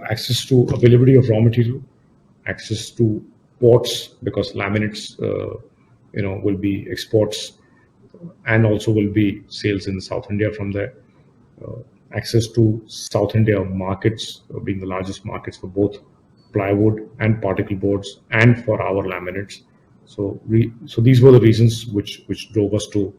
[SPEAKER 2] access to availability of raw material, access to ports, because laminates, will be exports and also will be sales in South India from there. Access to South India markets, being the largest markets for both plywood and particle boards and for our laminates. So these were the reasons which drove us to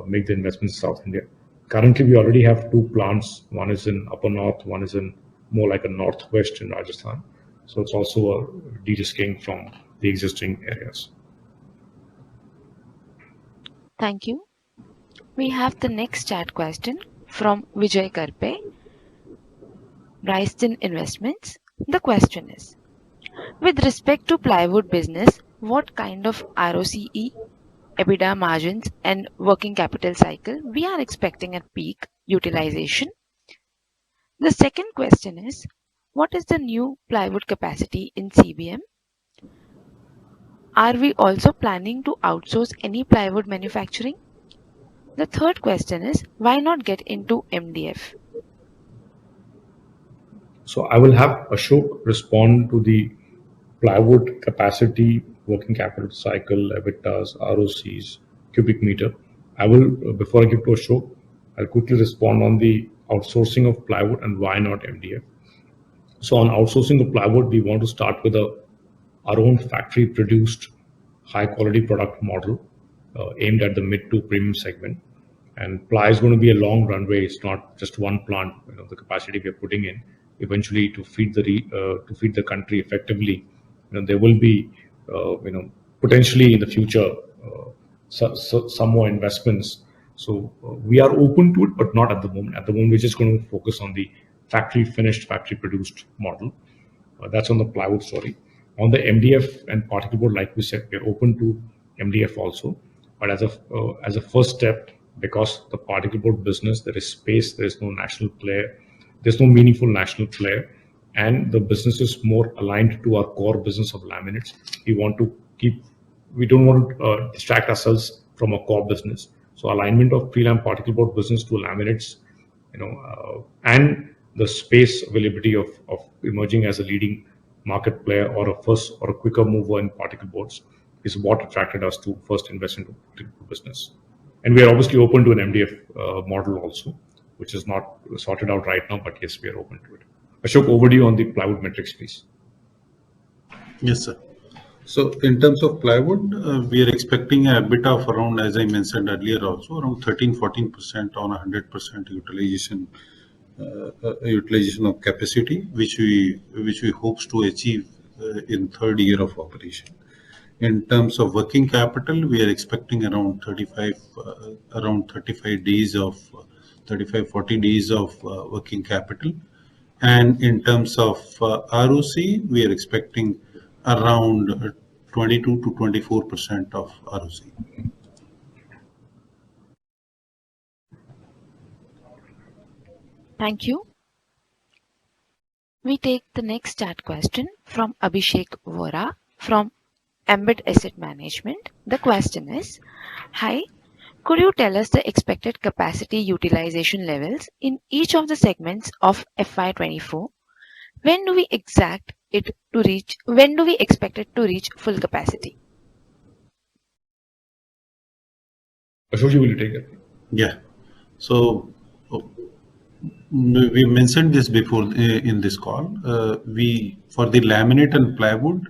[SPEAKER 2] make the investments in South India. Currently, we already have two plants. One is in Upper North, one is in more like a Northwest in Rajasthan. So it's also a de-risking from the existing areas.
[SPEAKER 1] Thank you. We have the next chat question from Vijay Karpe, Bryston Investments. The question is, with respect to plywood business, what kind of ROCE, EBITDA margins and working capital cycle we are expecting at peak utilization? The second question is, what is the new plywood capacity in CBM? Are we also planning to outsource any plywood manufacturing? The third question is, why not get into MDF?
[SPEAKER 2] So I will have Ashok respond to the plywood capacity, working capital cycle, EBITDAs, ROCs, cubic meter. I will, before I give to Ashok, I'll quickly respond on the outsourcing of plywood and why not MDF. So on outsourcing of plywood, we want to start with our own factory produced high quality product model aimed at the mid to premium segment. And ply is going to be a long runway. It's not just one plant. The capacity we are putting in eventually to feed the country effectively. There will be potentially in the future some more investments. So we are open to it, but not at the moment. At the moment, we're just going to focus on the factory finished, factory produced model. That's on the plywood story. On the MDF and particle board, like we said, we're open to MDF also. But as a first step, because the particle board business, there is space, there is no national player, there's no meaningful national player, and the business is more aligned to our core business of laminates. We don't want to distract ourselves from our core business. So alignment of prelam particle board business to laminates, and the space availability of emerging as a leading market player or a quicker mover in particle boards is what attracted us to first invest into business. And we are obviously open to an MDF model also, which is not sorted out right now, but yes, we are open to it. Ashok, over to you on the plywood metrics, please.
[SPEAKER 4] Yes, sir. So in terms of plywood, we are expecting a bit of around, as I mentioned earlier also, around 13-14% on 100% utilization of capacity, which we hopes to achieve in third year of operation. In terms of working capital, we are expecting around 35 days of 40 days of working capital. And in terms of ROC, we are expecting around 22 to 24% of ROC.
[SPEAKER 1] Thank you. We take the next chat question from Abhishek Vora from Ambit Asset Management. The question is, hi, could you tell us the expected capacity utilization levels in each of the segments of FY24? When do we expect it to reach full capacity?
[SPEAKER 2] Ashok, will you take it?
[SPEAKER 4] Yeah. So we mentioned this before in this call. For the laminate and plywood,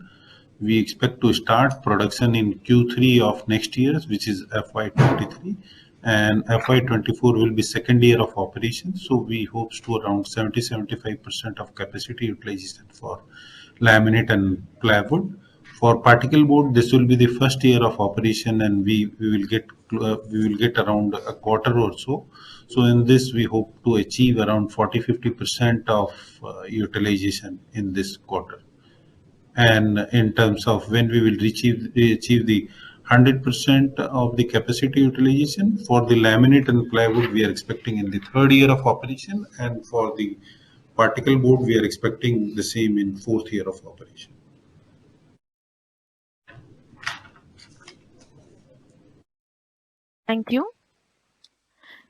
[SPEAKER 4] we expect to start production in Q3 of next year, which is FY23, and FY24 will be second year of operation. So we hope to around 70-75% of capacity utilization for laminate and plywood. For particle board, this will be the first year of operation, and we will get around a quarter or so. So in this, we hope to achieve around 40-50% of utilization in this quarter. And in terms of when we will achieve the 100% of the capacity utilization for the laminate and plywood, we are expecting in the third year of operation, and for the particle board, we are expecting the same in fourth year of operation.
[SPEAKER 1] Thank you.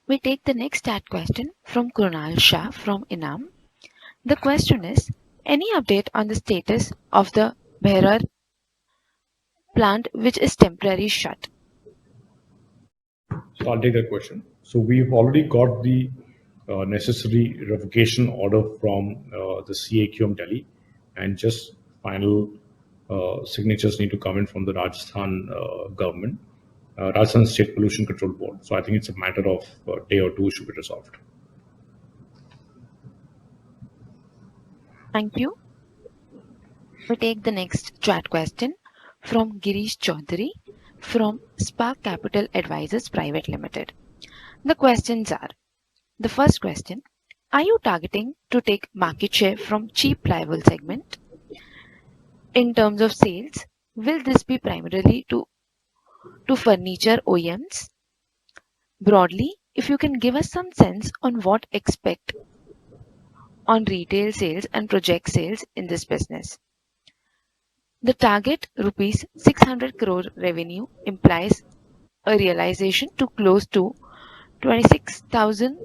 [SPEAKER 1] We take the next chat question from Krunal Shah from Inam. The question is, any update on the status of the Bhairar plant which is temporarily shut?
[SPEAKER 2] So I'll take that question. So we've already got the necessary revocation order from the CAQM Delhi, and just final signatures need to come in from the Rajasthan government. Rajasthan State Pollution Control Board. So I think it's a matter of a day or two should be resolved.
[SPEAKER 1] Thank you. We take the next chat question from Girish Chaudhary from Spark Capital Advisors Private Limited. The questions are: the first question, are you targeting to take market share from cheap plywood segment? In terms of sales, will this be primarily to furniture OEMs? Broadly, if you can give us some sense on what expect on retail sales and project sales in this business. The target rupees 600 crore revenue implies a realization to close to 26,000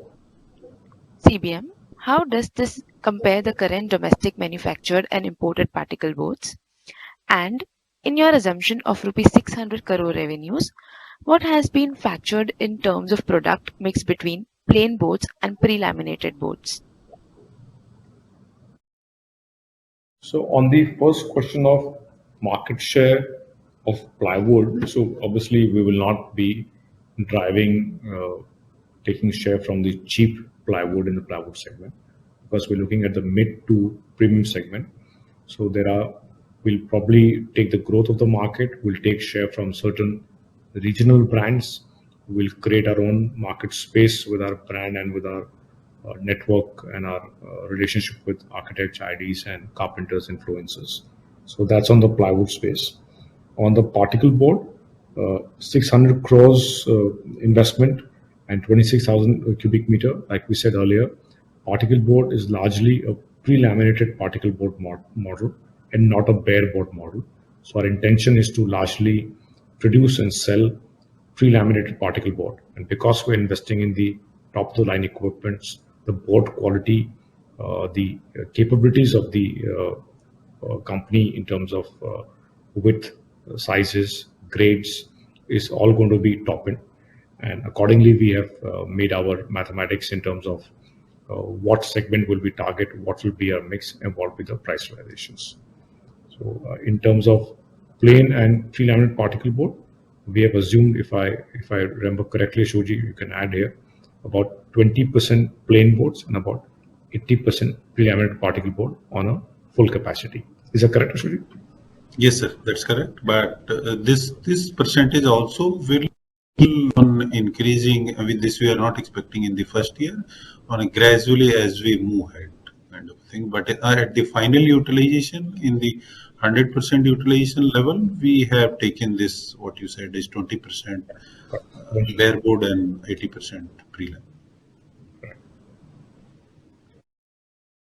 [SPEAKER 1] CBM. How does this compare the current domestic manufactured and imported particle boards? And in your assumption of rupees 600 crore revenues, what has been factored in terms of product mix between plain boards and pre-laminated boards?
[SPEAKER 2] So on the first question of market share of plywood, so obviously we will not be driving taking share from the cheap plywood in the plywood segment, because we're looking at the mid to premium segment. So we'll probably take the growth of the market, we'll take share from certain regional brands, we'll create our own market space with our brand and with our network and our relationship with architects, IDs, and carpenters, influencers. So that's on the plywood space. On the particle board, 600 crores investment and 26,000 cubic meter. Like we said earlier, particle board is largely a pre-laminated particle board model and not a bare board model. So our intention is to largely produce and sell pre-laminated particle board. And because we're investing in the top of the line equipments, the board quality, the capabilities of the company in terms of width, sizes, grades is all going to be top end. And accordingly, we have made our mathematics in terms of what segment will we target, what will be our mix, and what will be the price realizations. So in terms of plain and pre-laminated particle board, we have assumed, if I remember correctly, Shoji, you can add here, about 20% plain boards and about 80% pre-laminated particle board on a full capacity. Is that correct, Shoji?
[SPEAKER 4] Yes, sir, that's correct. But this percentage also will on increasing. With this, we are not expecting in the first year, on a gradually as we move ahead, kind of thing. But at the final utilization, in the 100% utilization level, we have taken this, what you said is 20% bare board and 80% prelam.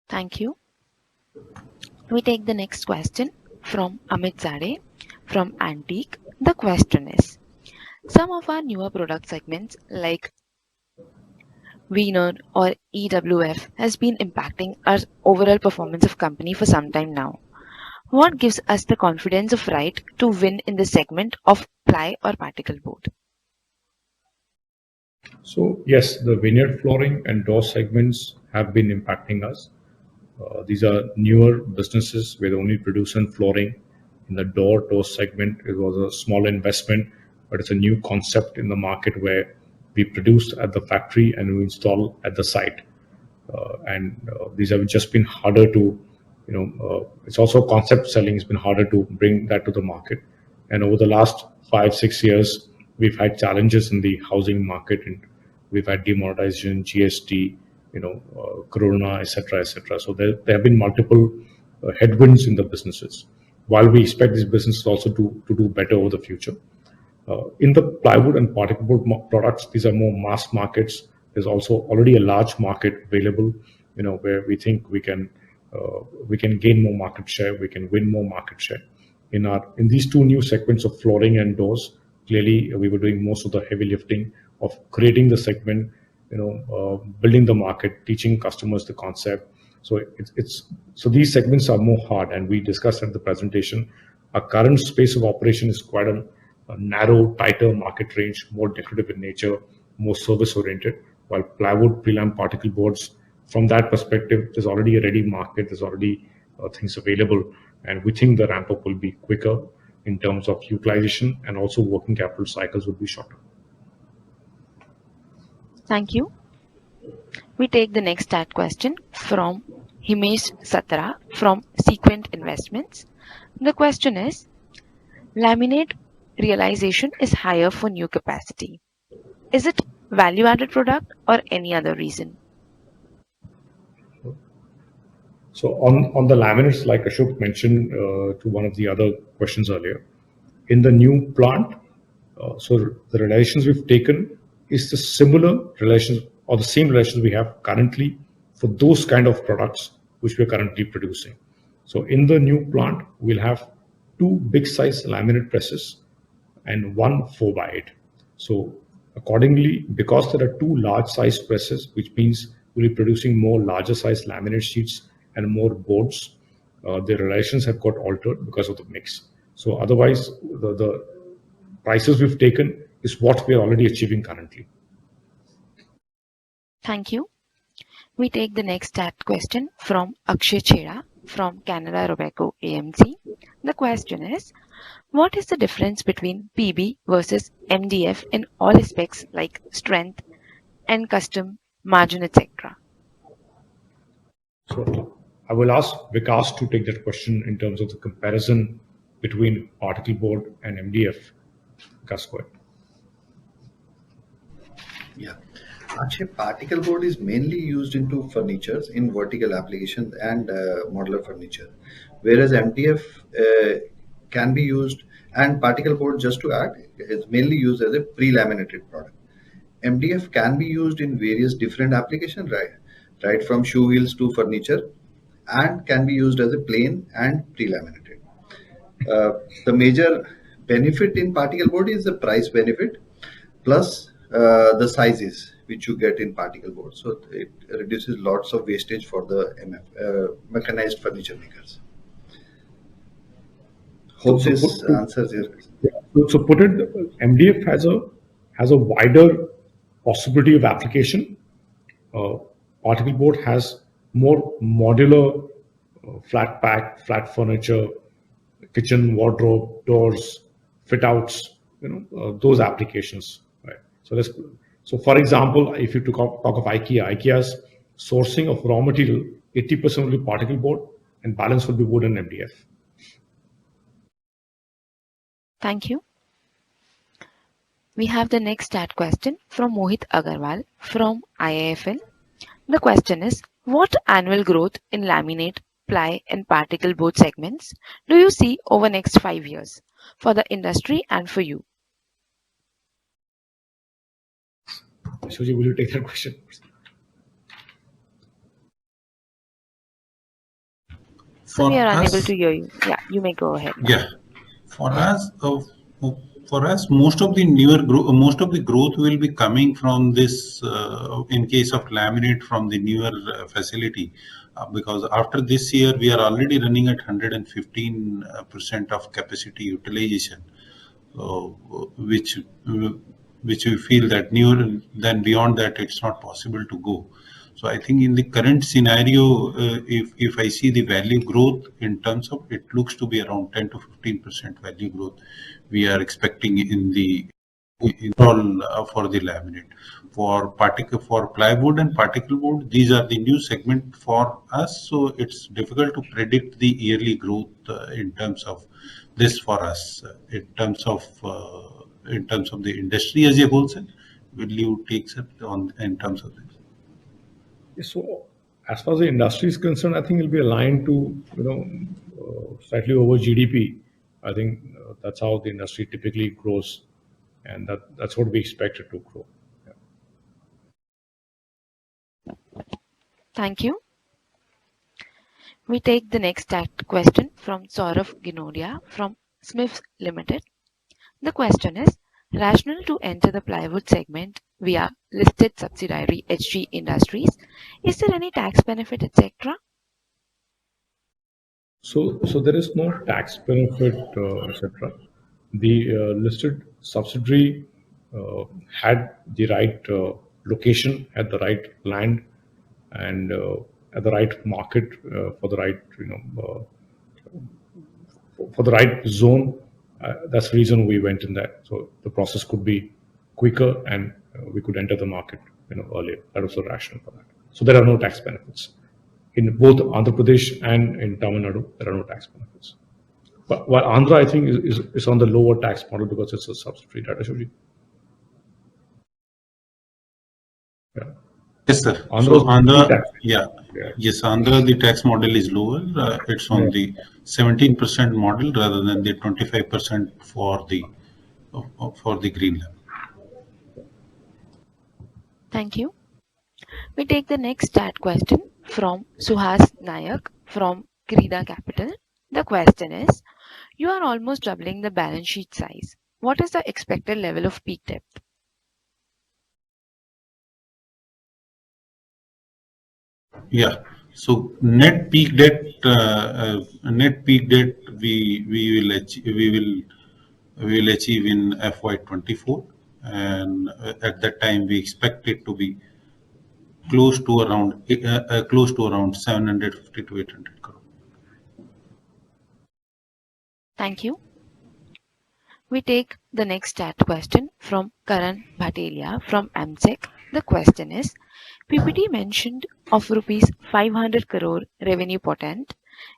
[SPEAKER 1] Thank you. We take the next question from Amit Zade from Antique. The question is, some of our newer product segments like Wiener or EWF has been impacting our overall performance of company for some time now. What gives us the confidence of right to win in the segment of ply or particle board?
[SPEAKER 2] So yes, the veneered flooring and door segments have been impacting us. These are newer businesses where they only produce in flooring. In the door segment, it was a small investment, but it's a new concept in the market where we produce at the factory and we install at the site. These have just been harder to, it's also concept selling. It's been harder to bring that to the market. And over the last 5-6 years, we've had challenges in the housing market, and we've had demonetization, GST, Corona, etc., etc. So there have been multiple headwinds in the businesses. While we expect these businesses also to do better over the future, in the plywood and particle board products, these are more mass markets. There's also already a large market available, where we think we can gain more market share, we can win more market share. In these two new segments of flooring and doors, clearly we were doing most of the heavy lifting of creating the segment, building the market, teaching customers the concept. So so these segments are more hard, and we discussed at the presentation. Our current space of operation is quite a narrow, tighter market range, more decorative in nature, more service oriented. While plywood, prelam, particle boards, from that perspective, there's already a ready market. There's already things available, and we think the ramp up will be quicker. in terms of utilization, and also working capital cycles would be shorter.
[SPEAKER 1] Thank you. We take the next chat question from Himesh Satra from Sequent Investments. The question is, laminate realization is higher for new capacity. Is it value-added product or any other reason?
[SPEAKER 2] So on the laminates, like Ashok mentioned to one of the other questions earlier, in the new plant, so the relations we've taken is the similar relations or the same relations we have currently for those kind of products which we're currently producing. So in the new plant, we'll have 2 big size laminate presses and 1 4x8. So accordingly, because there are 2 large size presses, which means we'll be producing more larger size laminate sheets and more boards, the relations have got altered because of the mix. So otherwise, the prices we've taken is what we're already achieving currently.
[SPEAKER 1] Thank you. We take the next chat question from Akshay Chheda from Canada Robeco AMC. The question is, what is the difference between PB versus MDF in all aspects like strength and custom, margin, etc.?
[SPEAKER 2] So I will ask Vikas to take that question in terms of the comparison between particle board and MDF. Vikas, go ahead.
[SPEAKER 7] Yeah. Actually, particle board is mainly used into furnitures in vertical applications and modular furniture, whereas MDF can be used, and particle board, just to add, is mainly used as a pre-laminated product. MDF can be used in various different applications, right from shoe wheels to furniture, and can be used as a plain and pre-laminated. The major benefit in particle board is the price benefit plus the sizes which you get in particle board. So it reduces lots of wastage for the mechanized furniture makers. Hope this answers your question.
[SPEAKER 2] So put it, MDF has a wider possibility of application. Particle board has more modular, flat pack, flat furniture, kitchen, wardrobe, doors, fit outs, those applications, right? So for example, if you talk of IKEA's sourcing of raw material, 80% will be particle board and balance will be wood and MDF.
[SPEAKER 1] Thank you. We have the next chat question from Mohit Agarwal from IIFL. The question is, what annual growth in laminate, ply and particle board segments do you see over next 5 years for the industry and for you?
[SPEAKER 2] Shoji, will you take that question?
[SPEAKER 1] So we are unable to hear you. Yeah, you may go ahead.
[SPEAKER 4] Yeah, for us, most of the growth will be coming from this. In case of laminate, from the newer facility, because after this year we are already running at 115% of capacity utilization, which we feel that then beyond that it's not possible to go. So I think in the current scenario, if I see the value growth in terms of, it looks to be around 10 to 15% value growth we are expecting in the overall for the laminate. For plywood and particle board, these are the new segment for us. So it's difficult to predict the yearly growth in terms of this for us. In terms of the industry as a whole, sir, will you take it on in terms of this?
[SPEAKER 2] So as far as the industry is concerned, I think it'll be aligned to slightly over GDP. I think that's how the industry typically grows, and that's what we expect it to grow. Yeah.
[SPEAKER 1] Thank you. We take the next question from Saurav Ginodia from Smiths Limited. The question is, rationale to enter the plywood segment via listed subsidiary HG Industries. Is there any tax benefit, etc.?
[SPEAKER 2] So there is no tax benefit, etc. The listed subsidiary had the right location, had the right land, and at the right market for the right for the right zone, That's the reason we went in that. So the process could be quicker and we could enter the market earlier. That was the rationale for that. So there are no tax benefits. In both Andhra Pradesh and in Tamil Nadu, there are no tax benefits. But while Andhra, I think, is on the lower tax model because it's a subsidiary data show. Yeah.
[SPEAKER 4] Yes, sir.
[SPEAKER 2] Andhra,
[SPEAKER 4] So Andhra,
[SPEAKER 2] tax.
[SPEAKER 4] yeah. Yes, Andhra, the tax model is lower. It's on the 17% model rather than the 25% for the Greenlam.
[SPEAKER 1] Thank you. We take the next stat question from Suhas Nayak from Krida Capital. The question is, you are almost doubling the balance sheet size. What is the expected level of peak debt?
[SPEAKER 4] Yeah. So net peak debt, we will achieve in FY24, and at that time we expect it to be close to around 750 to 800 crore.
[SPEAKER 1] Thank you. We take the next stat question from Karan Bhatelia from AMSEC. The question is, PPT mentioned of rupees 500 crore revenue potent.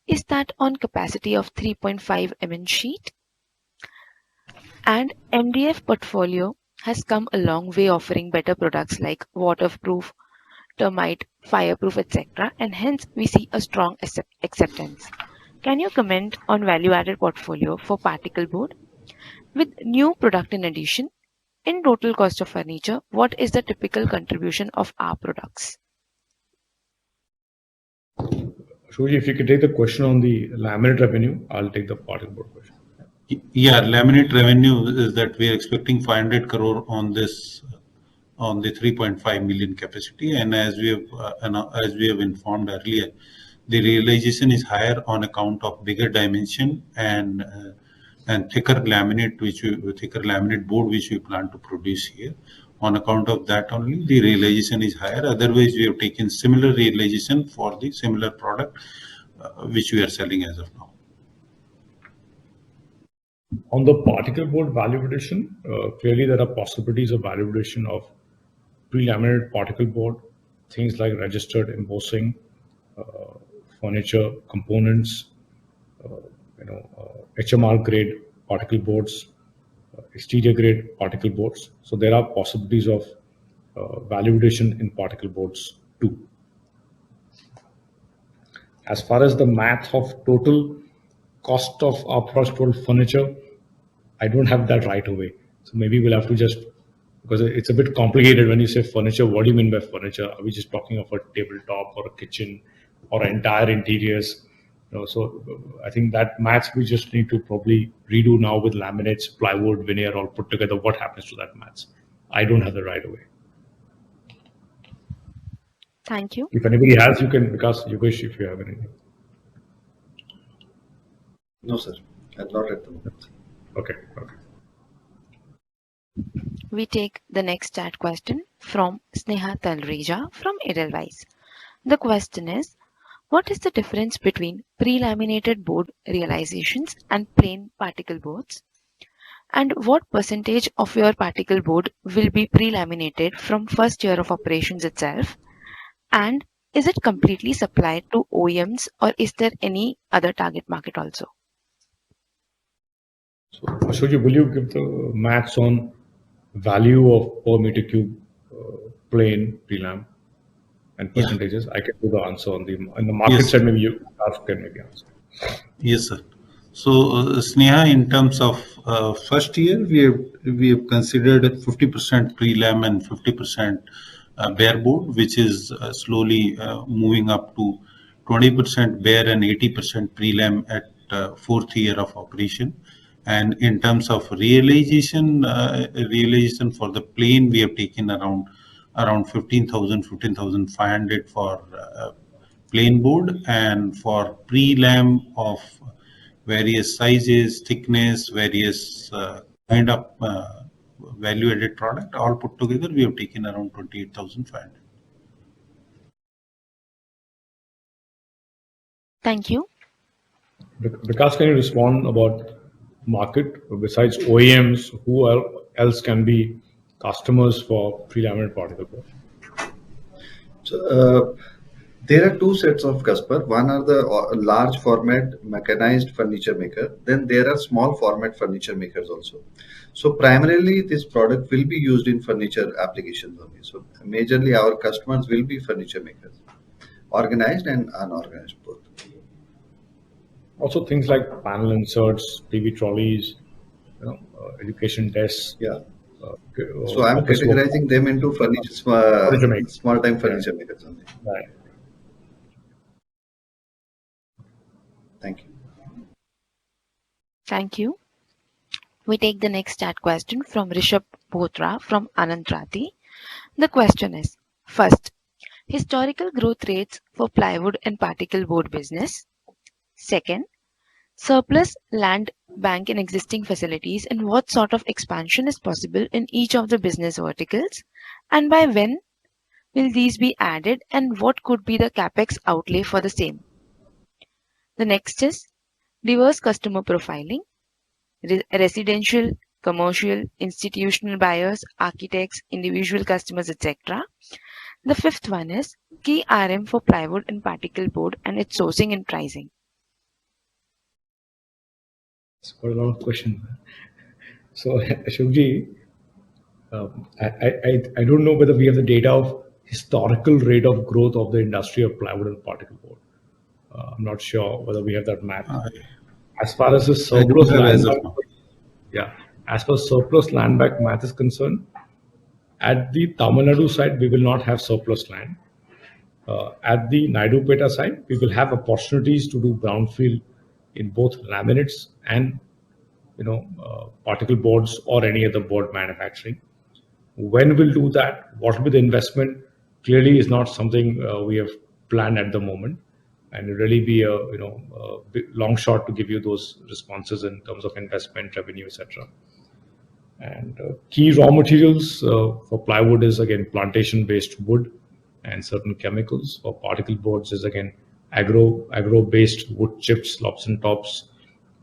[SPEAKER 1] Is that on capacity of 3.5 MN sheet? And MDF portfolio has come a long way offering better products like waterproof, termite, fireproof, etc. And hence we see a strong acceptance. Can you comment on value-added portfolio for particle board? With new product in addition, in total cost of furniture, what is the typical contribution of our products?
[SPEAKER 2] Shuji, if you could take the question on the laminate revenue, I'll take the particle board question.
[SPEAKER 4] Yeah, laminate revenue is that we are expecting 500 crore on this, on the 3.5 million capacity, and as we have informed earlier, the realization is higher on account of bigger dimension and thicker laminate board which we plan to produce here. On account of that only, the realization is higher. Otherwise, we have taken similar realization for the similar product which we are selling as of now.
[SPEAKER 2] On the particle board value addition, clearly there are possibilities of value addition of pre-laminated particle board, things like registered embossing, furniture components, HMR grade particle boards, exterior grade particle boards. So there are possibilities of value addition in particle boards too. As far as the math of total cost of our total furniture, I don't have that right away. So maybe we'll have to just, because it's a bit complicated when you say furniture, what do you mean by furniture? Are we just talking of a tabletop or a kitchen or entire interiors? So I think that maths we just need to probably redo now with laminates, plywood, veneer all put together. What happens to that maths? I don't have the right away.
[SPEAKER 1] Thank you.
[SPEAKER 2] If anybody has, you can, because Yogesh, if you have anything.
[SPEAKER 7] No, sir. Not at the moment.
[SPEAKER 2] Okay.
[SPEAKER 1] We take the next chat question from Sneha Talreja from Edelweiss. The question is, what is the difference between pre-laminated board realizations and plain particle boards? And what percentage of your particle board will be pre-laminated from first year of operations itself? And is it completely supplied to OEMs or is there any other target market also?
[SPEAKER 2] So Ashokji, will you give the maths on value of per meter cube plain pre-lam and percentages? Yeah. I can do the answer on the market side. Maybe you can maybe answer.
[SPEAKER 4] Yes, sir. So Sneha, in terms of first year, we have considered 50% pre-lam and 50% bare board, which is slowly moving up to 20% bare and 80% pre-lam at fourth year of operation. And in terms of realization for the plain, we have taken around 15,500 for plain board, and for pre-lam of various sizes, thickness, various kind of value-added product, all put together, we have taken around 28,500.
[SPEAKER 1] Thank you.
[SPEAKER 2] Vikas, can you respond about market besides OEMs? Who else can be customers for pre-laminated particle board?
[SPEAKER 7] So there are two sets of customer. One are the large format mechanized furniture maker. Then there are small format furniture makers also. So primarily this product will be used in furniture applications only. So majorly our customers will be furniture makers, organized and unorganized both.
[SPEAKER 2] Also things like panel inserts, PV trolleys, education desks.
[SPEAKER 7] Yeah. So I'm
[SPEAKER 2] office
[SPEAKER 7] categorizing
[SPEAKER 2] work.
[SPEAKER 7] them into furniture,
[SPEAKER 2] Furniture makers.
[SPEAKER 7] small time furniture makers only.
[SPEAKER 2] Right.
[SPEAKER 7] Thank you.
[SPEAKER 1] Thank you. We take the next chat question from Rishabh Botra from Anantrati. The question is, first, historical growth rates for plywood and particle board business. Second, surplus land bank in existing facilities and what sort of expansion is possible in each of the business verticals, and by when will these be added and what could be the capex outlay for the same. The next is diverse customer profiling, residential, commercial, institutional buyers, architects, individual customers, etc. The fifth one is key RM for plywood and particle board and its sourcing and pricing.
[SPEAKER 2] It's quite a lot of questions. So, Ashokji, I don't know whether we have the data of historical rate of growth of the industry of plywood and particle board. I'm not sure whether we have that map. As far as the surplus land bank, as far as surplus land bank math is concerned, at the Tamil Nadu side, we will not have surplus land. At the Naidupeta side, we will have opportunities to do brownfield in both laminates and particle boards or any other board manufacturing. When we'll do that, what will be the investment? Clearly, is not something we have planned at the moment, and it really be a long shot to give you those responses in terms of investment, revenue, etc. And key raw materials for plywood is again plantation-based wood and certain chemicals. For particle boards is again agro-based wood chips, lops and tops,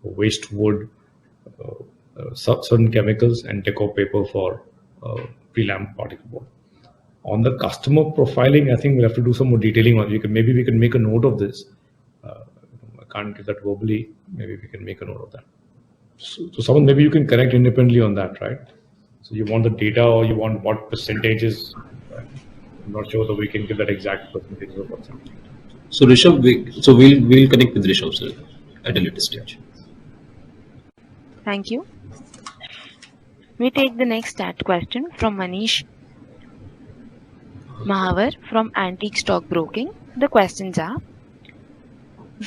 [SPEAKER 2] waste wood, certain chemicals, and deco paper for pre-lam particle board. On the customer profiling, I think we'll have to do some more detailing on it. Maybe we can make a note of this. I can't give that verbally. Maybe we can make a note of that. So someone, maybe you can connect independently on that, right? So you want the data or you want what percentages? Right? I'm not sure whether we can give that exact percentage of what's happening.
[SPEAKER 3] So Rishabh, we'll connect with Rishabh, sir, at a later stage.
[SPEAKER 1] Thank you. We take the next chat question from Manish Mahavar from Antique Stock Broking. The questions are,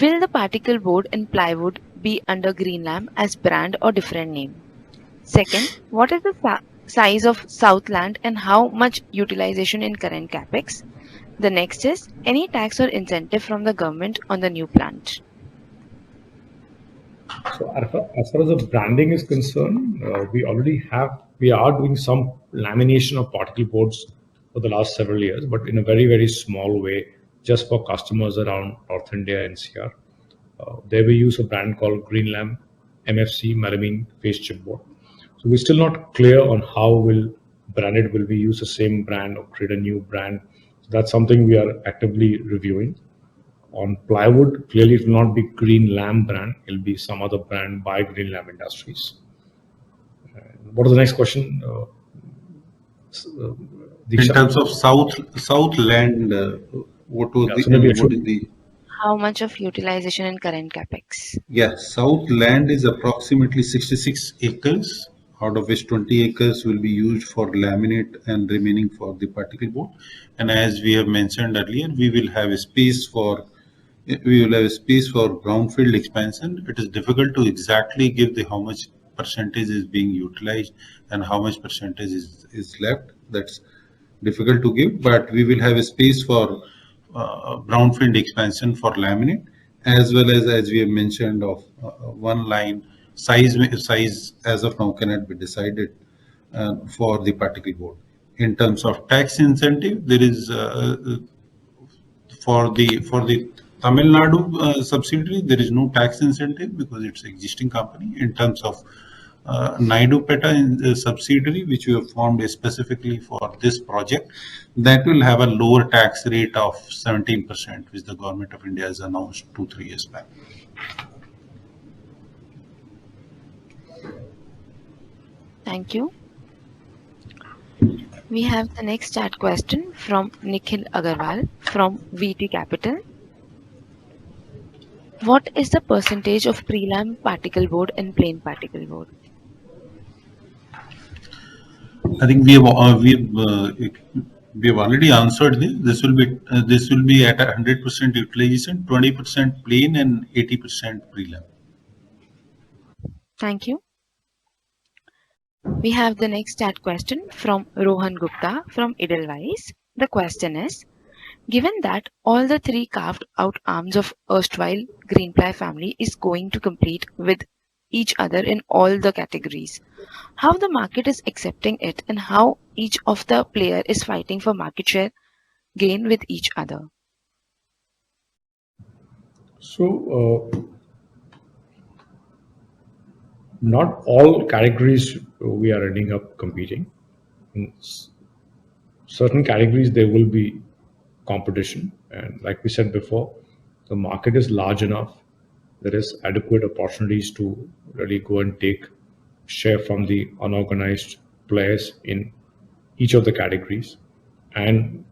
[SPEAKER 1] will the particle board and plywood be under Greenlam as brand or different name? Second, what is the size of Southland and how much utilization in current capex? The next is, any tax or incentive from the government on the new plant?
[SPEAKER 2] So as far as the branding is concerned, we are doing some lamination of particle boards for the last several years, but in a very, very small way, just for customers around North India, NCR. There we use a brand called Greenlam MFC melamine face chipboard. So we're still not clear on how will we use the same brand or create a new brand. So that's something we are actively reviewing. On plywood, clearly it will not be Greenlam brand. It'll be some other brand by Greenlam Industries. What is the next question?
[SPEAKER 4] In terms of Southland, what is the
[SPEAKER 1] how much of utilization in current capex?
[SPEAKER 4] Yes, Southland is approximately 66 acres, out of which 20 acres will be used for laminate and remaining for the particle board. And as we have mentioned earlier, we will have a space for brownfield expansion. It is difficult to exactly give the how much percentage is being utilized and how much percentage is left. That's difficult to give, but we will have a space for brownfield expansion for laminate, as well as we have mentioned of one line size as of now cannot be decided for the particle board. In terms of tax incentive, there is for the Tamil Nadu subsidiary, there is no tax incentive because it's an existing company. In terms of Naidupeta subsidiary, which we have formed specifically for this project, that will have a lower tax rate of 17%, which the government of India has announced 2-3 years back.
[SPEAKER 1] Thank you. We have the next chat question from Nikhil Agarwal from VT Capital. What is the percentage of prelam particle board and plain particle board?
[SPEAKER 4] I think we have already answered this. This will be at 100% utilization, 20% plain and 80% prelam.
[SPEAKER 1] Thank you. We have the next chat question from Rohan Gupta from Edelweiss. The question is, given that all the three carved out arms of erstwhile Greenply family is going to compete with each other in all the categories, how the market is accepting it and how each of the player is fighting for market share gain with each other?
[SPEAKER 2] So, not all categories we are ending up competing. In certain categories, there will be competition. And like we said before, the market is large enough. There is adequate opportunities to really go and take share from the unorganized players in each of the categories and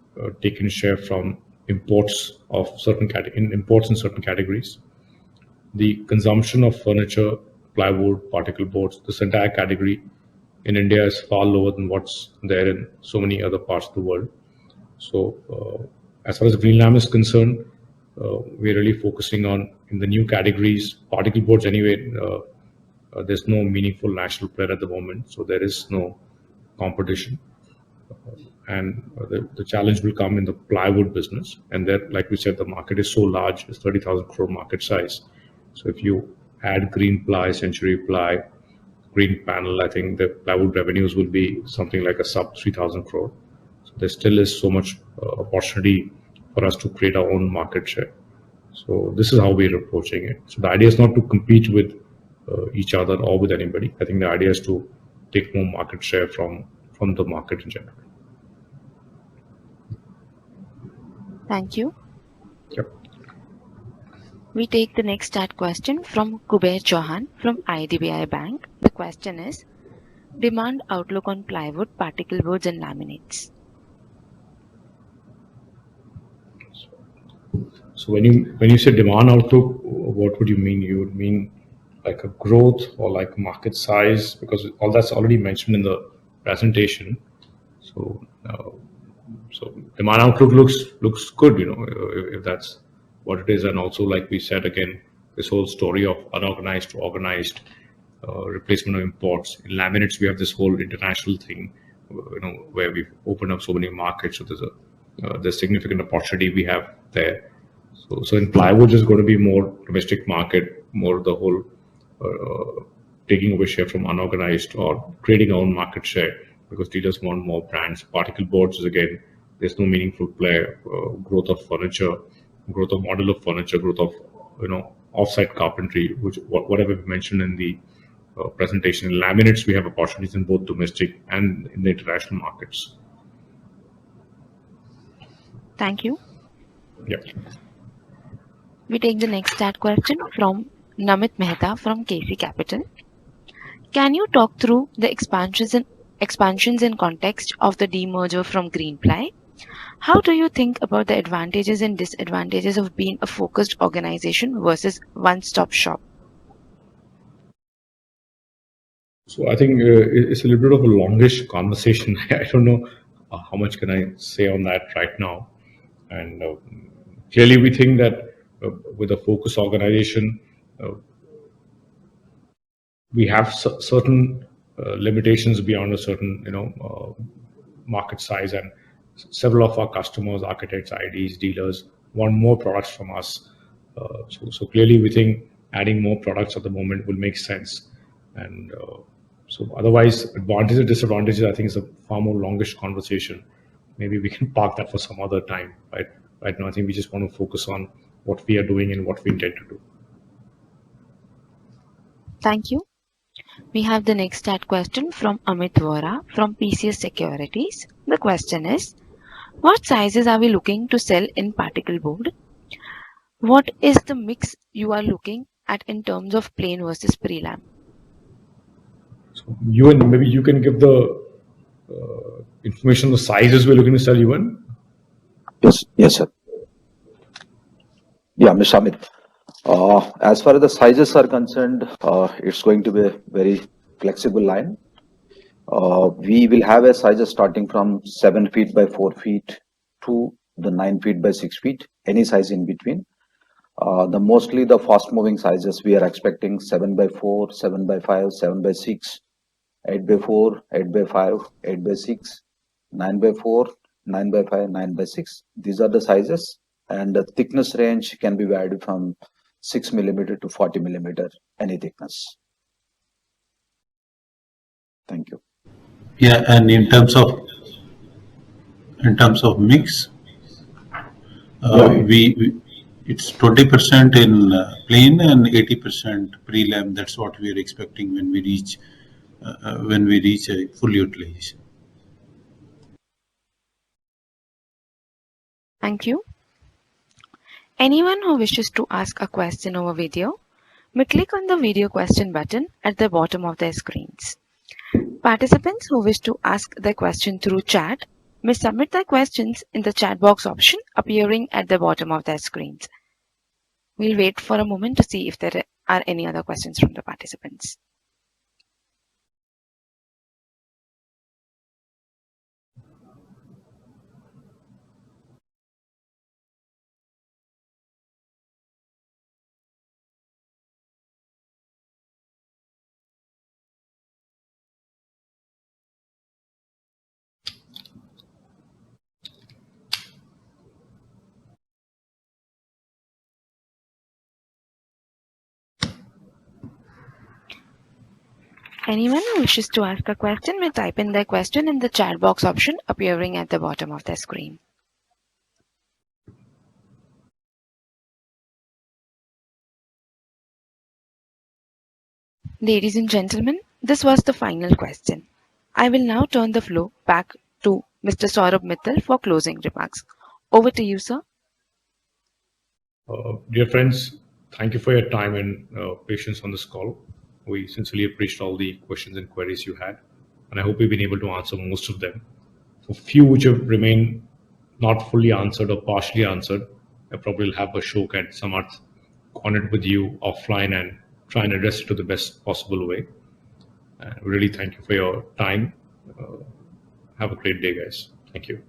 [SPEAKER 2] taking share from imports of certain imports in certain categories. The consumption of furniture, plywood, particle boards, this entire category in India is far lower than what's there in so many other parts of the world. So as far as Greenlam is concerned, we're really focusing on in the new categories, particle boards anyway, there's no meaningful national player at the moment, so there is no competition. And the challenge will come in the plywood business. And that, like we said, the market is so large, it's 30,000 crore market size. So if you add green ply, century ply, green panel, I think the plywood revenues will be something like a sub 3,000 crore. So there still is so much opportunity for us to create our own market share. So this is how we're approaching it. So the idea is not to compete with each other or with anybody. I think the idea is to take more market share from the market in general.
[SPEAKER 1] Thank you.
[SPEAKER 2] Yep.
[SPEAKER 1] We take the next chat question from Kuber Chauhan from IDBI Bank. The question is, demand outlook on plywood, particle boards and laminates.
[SPEAKER 2] So when you say demand outlook, what would you mean? You would mean like a growth or like market size, because all that's already mentioned in the presentation. So demand outlook looks good, if that's what it is. And also, like we said again, this whole story of unorganized to organized, replacement of imports. In laminates, we have this whole international thing, where we've opened up so many markets. So there's significant opportunity we have there. So in plywood, there's going to be more domestic market, more the whole taking away share from unorganized or creating our own market share because dealers want more brands. Particle boards is again, there's no meaningful player. Growth of furniture, growth of modular furniture, growth of off-site carpentry, which whatever we mentioned in the presentation. In laminates, we have opportunities in both domestic and in the international markets.
[SPEAKER 1] Thank you.
[SPEAKER 2] Yep.
[SPEAKER 1] We take the next chat question from Namit Mehta from KC Capital. Can you talk through the expansions in context of the demerger from Greenply? How do you think about the advantages and disadvantages of being a focused organization versus one-stop shop?
[SPEAKER 2] So I think it's a little bit of a longish conversation. I don't know how much can I say on that right now. And clearly we think that with a focused organization, we have certain limitations beyond a certain market size, and several of our customers, architects, IDs, dealers want more products from us. So clearly we think adding more products at the moment will make sense. And so otherwise, advantages and disadvantages, I think is a far more longish conversation. Maybe we can park that for some other time. Right now, I think we just want to focus on what we are doing and what we intend to do.
[SPEAKER 1] Thank you. We have the next chat question from Amit Vora from PCS Securities. The question is, what sizes are we looking to sell in particle board? What is the mix you are looking at in terms of plain versus prelam?
[SPEAKER 2] So, Ewan, maybe you can give the information, the sizes we're looking to sell, Ewan.
[SPEAKER 11] Yes, sir. Yeah, Mr. Amit. As far as the sizes are concerned, it's going to be a very flexible line. We will have a sizes starting from 7 feet by 4 feet to the 9 feet by 6 feet, any size in between. Mostly the fast moving sizes we are expecting 7 by 4, 7 by 5, 7 by 6, 8 by 4, 8 by 5, 8 by 6, 9 by 4, 9 by 5, 9 by 6. These are the sizes, and the thickness range can be varied from 6 millimeter to 40 millimeter, any thickness. Thank you.
[SPEAKER 4] Yeah, and in terms of mix, it's 20% in plain and 80% prelam. That's what we are expecting when we reach a full utilization.
[SPEAKER 1] Thank you. Anyone who wishes to ask a question over video may click on the video question button at the bottom of their screens. Participants who wish to ask their question through chat may submit their questions in the chat box option appearing at the bottom of their screens. We'll wait for a moment to see if there are any other questions from the participants. Anyone who wishes to ask a question may type in their question in the chat box option appearing at the bottom of their screen. Ladies and gentlemen, this was the final question. I will now turn the floor back to Mr. Saurabh Mittal for closing remarks. Over to you, sir.
[SPEAKER 2] Dear friends, thank you for your time and patience on this call. We sincerely appreciate all the questions and queries you had, and I hope we've been able to answer most of them. For few which have remained not fully answered or partially answered, I probably will have a show at Samarth connect with you offline and try and address it to the best possible way. We really thank you for your time. Have a great day, guys. Thank you.